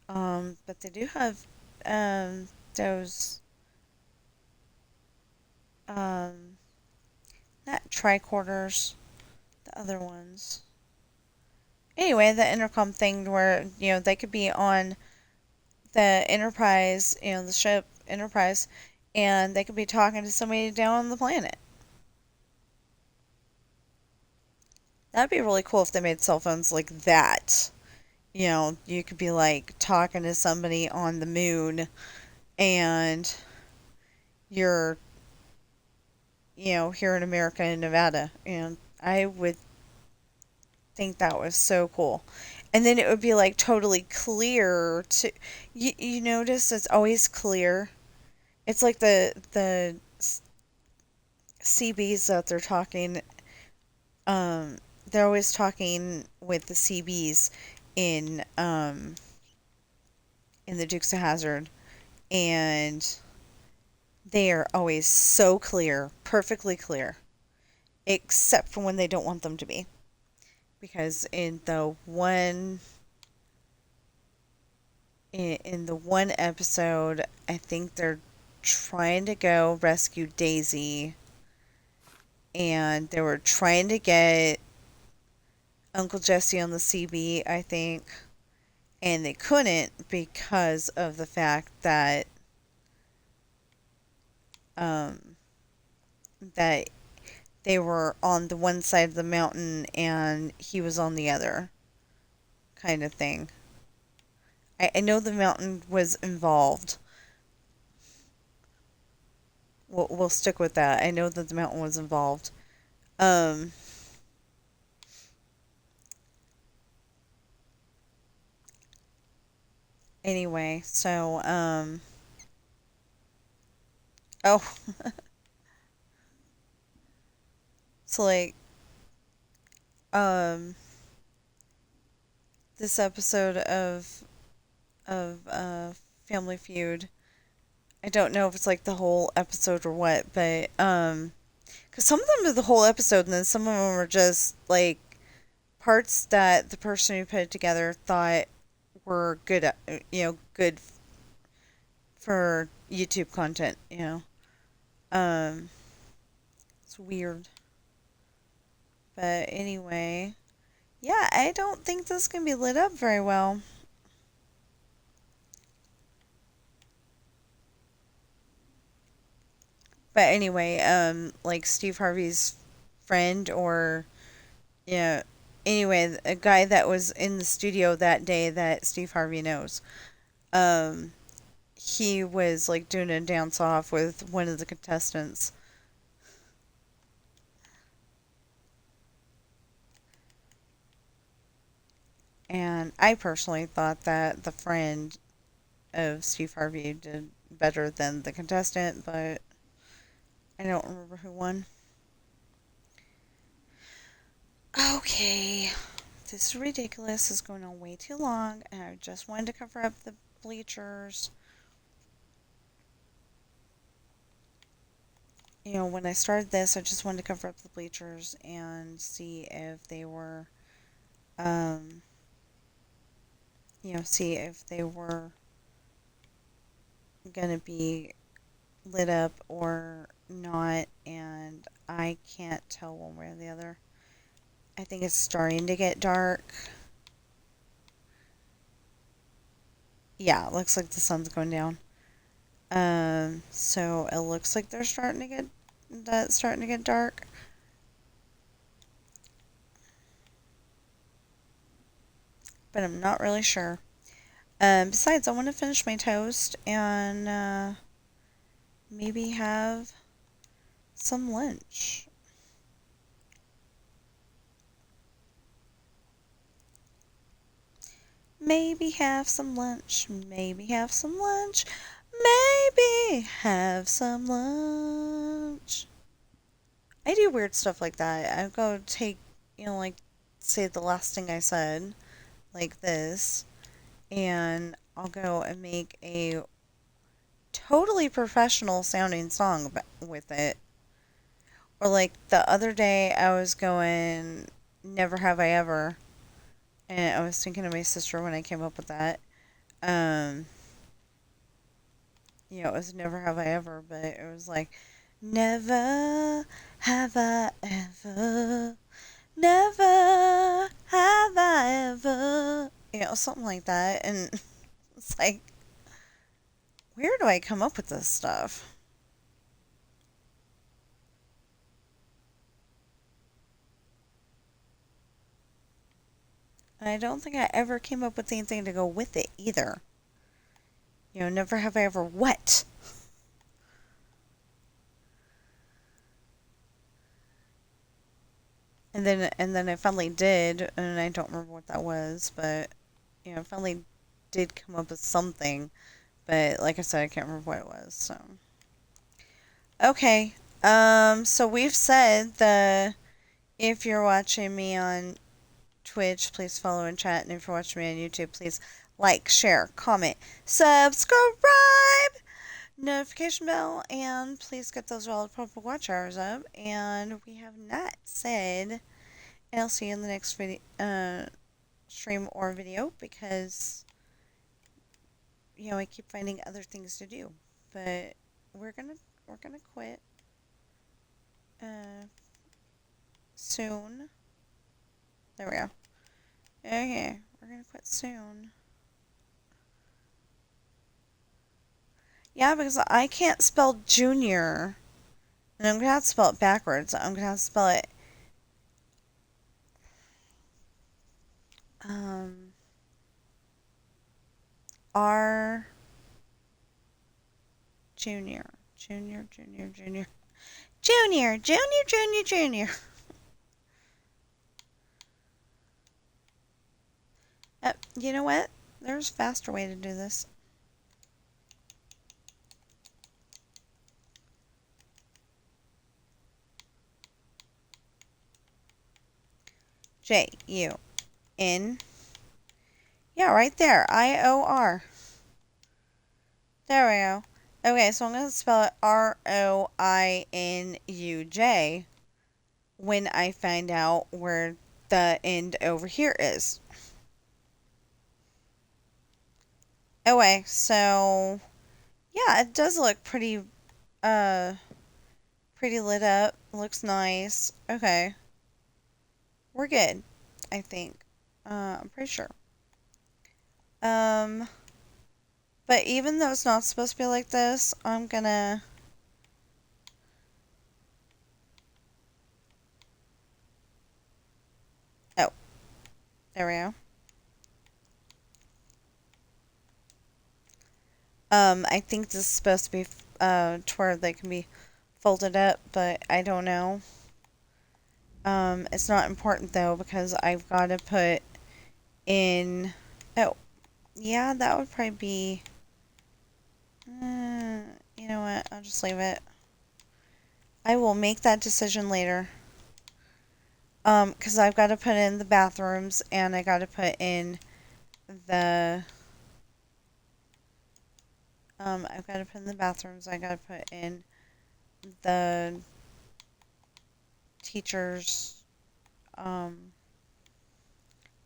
But they do have those um not tricorders, the other ones. Anyway, the intercom thing where, they could be on the Enterprise, the ship Enterprise, and they could be talking to somebody down on the planet. That'd be really cool if they made cell phones like that. You could be like talking to somebody on the moon, and you're, here in America in Nevada. And I would think that was so cool. And then it would be like totally clear to, you notice it's always clear. It's like the CBs that they're talking, um they're always talking with the CBs in the Dukes of Hazzard, and they are always so clear, perfectly clear, except for when they don't want them to be. Because in the one episode, I think they're trying to go rescue Daisy, and they were trying to get Uncle Jesse on the CB, I think, and they couldn't because of the fact um, that they were on the one side of the mountain and he was on the other, kind of thing. I know the mountain was involved. We'll stick with that. I know that the mountain was involved. Um, anyway, so, oh, so like, um, this episode of Family Feud, I don't know if it's like the whole episode or what, but because some of them are the whole episode, and then some of them are just like parts that the person who put it together thought were good, good for YouTube content. It's weird, but anyway, yeah, I don't think this can be lit up very well. But anyway, like Steve Harvey's friend, or, yeah, anyway, a guy that was in the studio that day that Steve Harvey knows, um, he was like doing a dance off with one of the contestants. And I personally thought that the friend of Steve Harvey did better than the contestant, but I don't remember who won. Okay, this is ridiculous. This is going on way too long, and I just wanted to cover up the bleachers. You know, when I started this, I just wanted to cover up the bleachers and see if they were, um, see if they were gonna be lit up or not, and I can't tell one way or the other. I think it's starting to get dark. Yeah, it looks like the sun's going down. So it looks like they're starting to get dark. But I'm not really sure. Besides, I want to finish my toast and maybe have some lunch. Maybe have some lunch. Maybe have some lunch. Maybe have some lunch. I do weird stuff like that. I go take, like, say the last thing I said, like this, and I'll go and make a totally professional sounding song with it. Or like the other day, I was going, Never Have I Ever, and I was thinking of my sister when I came up with that. Um, it was Never Have I Ever, but it was like, Never have I ever, never have I ever, something like that. And it's like, where do I come up with this stuff? And I don't think I ever came up with anything to go with it either. Never have I ever what? And then I finally did, and I don't remember what that was, but I finally did come up with something, but like I said, I can't remember what it was. So okay, so we've said the if you're watching me on Twitch, please follow and chat, and if you're watching me on YouTube, please like, share, comment, subscribe, notification bell, and please get those all proper watch hours up. And we have not said, and I'll see you in the next video, stream or video, because I keep finding other things to do. But we're gonna quit soon. There we go. Okay, we're gonna quit soon. Yeah, because I can't spell junior, and I'm gonna have to spell it backwards. I'm gonna have to spell it um R junior, junior, junior, junior, junior, junior, junior, junior. You know what? There's a faster way to do this. J-U-N. Yeah, right there. I-O-R. There we go. Okay, so I'm going to spell it R-O-I-N-U-J when I find out where the end over here is. Okay, so yeah, it does look uh, pretty lit up. Looks nice. Okay. We're good, I think. I'm pretty sure. Um, but even though it's not supposed to be like this, I'm gonna... Oh, There we go. I think this is supposed to be to where they can be folded up, but I don't know. It's not important though because I've got to put in. Oh, yeah, that would probably be. You know what? I'll just leave it. I will make that decision later. Because I've got to put in the bathrooms and I got to put in the. I've got to put in the bathrooms. I got to put in the teachers. Got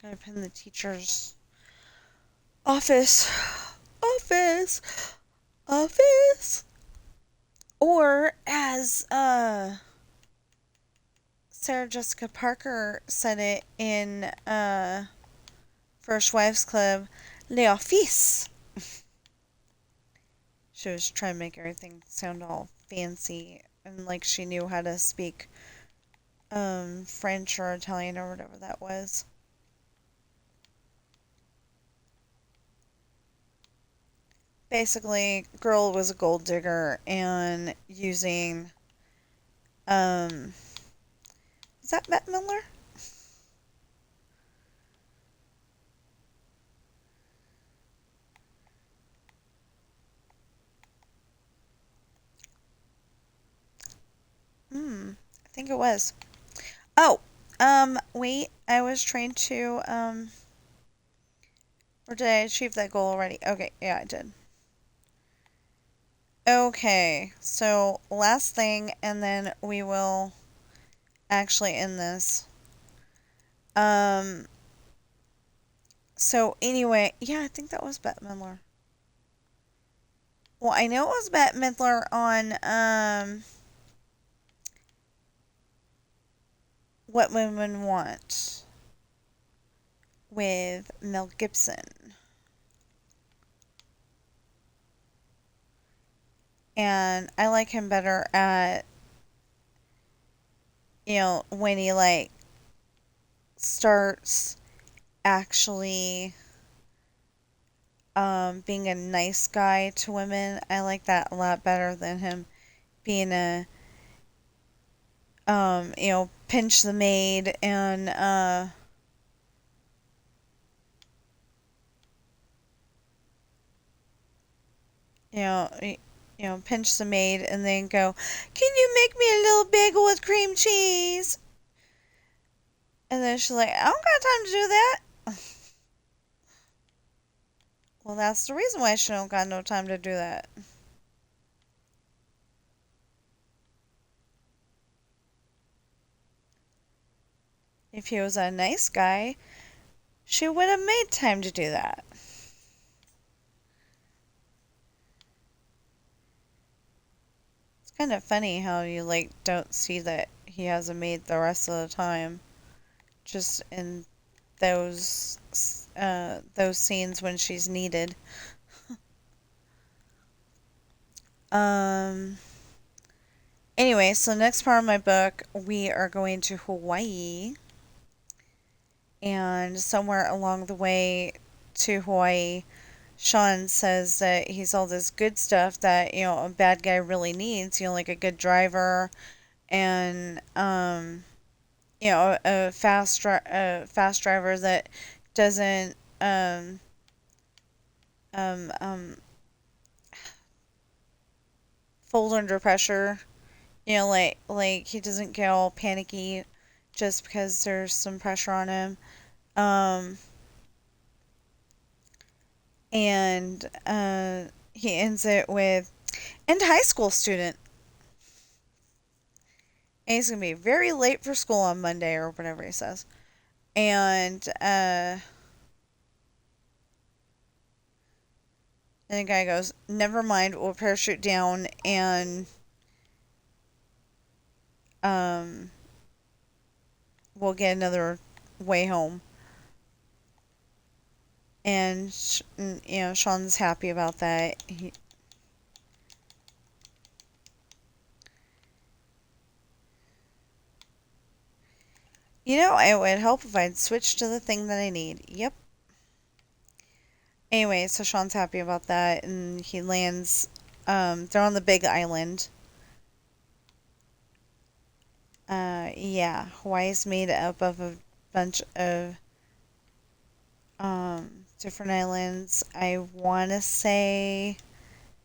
to put in the teachers' office, office, office. Or as Sarah Jessica Parker said it in First Wives Club, l'office. She was trying to make everything sound all fancy and like she knew how to speak French or Italian or whatever that was. Basically, girl was a gold digger and using um is that Bette Midler? I think it was. Oh, wait, I was trying to or did I achieve that goal already? Okay, yeah, I did. Okay, so last thing, and then we will actually end this. Um, so anyway, yeah, I think that was Bette Midler. Well, I know it was Bette Midler on What Women Want with Mel Gibson. And I like him better at, when he like starts actually being a nice guy to women. I like that a lot better than him being a pinch the maid and you know, pinch the maid and then go, "Can you make me a little bagel with cream cheese?" And then she's like, "I don't got time to do that." Well, that's the reason why she don't got no time to do that. If he was a nice guy, she would have made time to do that. It's kind of funny how you like don't see that he has a maid the rest of the time, just in those scenes when she's needed. Um. Anyway, so next part of my book, we are going to Hawaii, and somewhere along the way to Hawaii, Sean says that he's all this good stuff that a bad guy really needs. Like a good driver and a fast driver that doesn't um, um, fold under pressure. Like he doesn't get all panicky just because there's some pressure on him. Um, and he ends it with, and high school student. And he's gonna be very late for school on Monday or whatever he says. And the guy goes, "Never mind, we'll parachute down and um, we'll get another way home." And Sean's happy about that. You know, it would help if I'd switch to the thing that I need. Yep. Anyway, so Sean's happy about that, and he lands. They're on the big island. Yeah, Hawaii's made up of a bunch of different islands. I want to say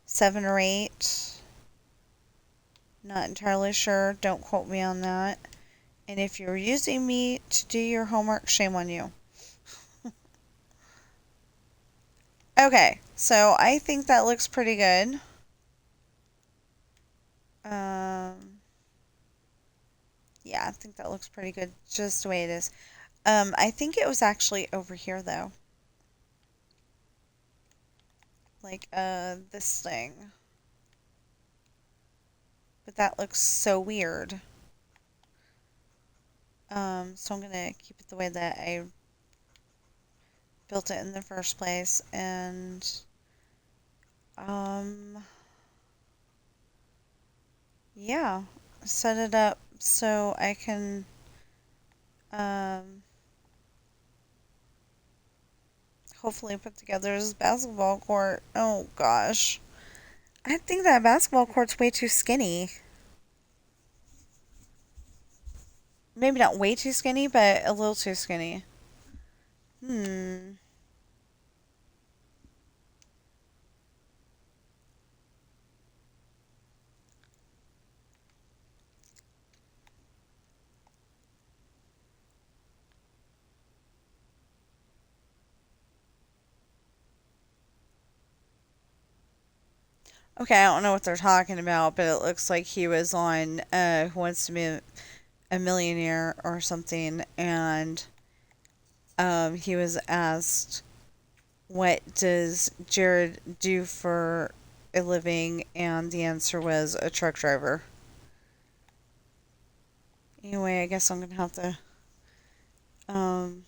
seven or eight. Not entirely sure. Don't quote me on that. And if you're using me to do your homework, shame on you. Okay, so I think that looks pretty good. Um, yeah, I think that looks pretty good just the way it is. I think it was actually over here though. Like, this thing. But that looks so weird. So I'm gonna keep it the way that I built it in the first place, and, um, yeah, set it up so I can, um, hopefully put together this basketball court. Oh gosh. I think that basketball court's way too skinny. Maybe not way too skinny, but a little too skinny. Hmm. Okay, I don't know what they're talking about, but it looks like he was on Who Wants to Be a Millionaire or something, and he was asked, "What does Jared do for a living?" And the answer was a truck driver. Anyway, I guess I'm gonna have to um,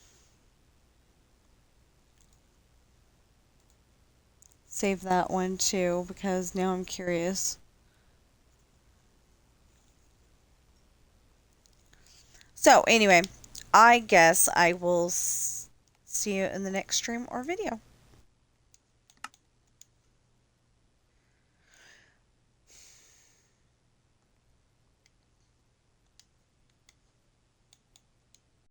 save that one too because now I'm curious. So, anyway, I guess I will see you in the next stream or video.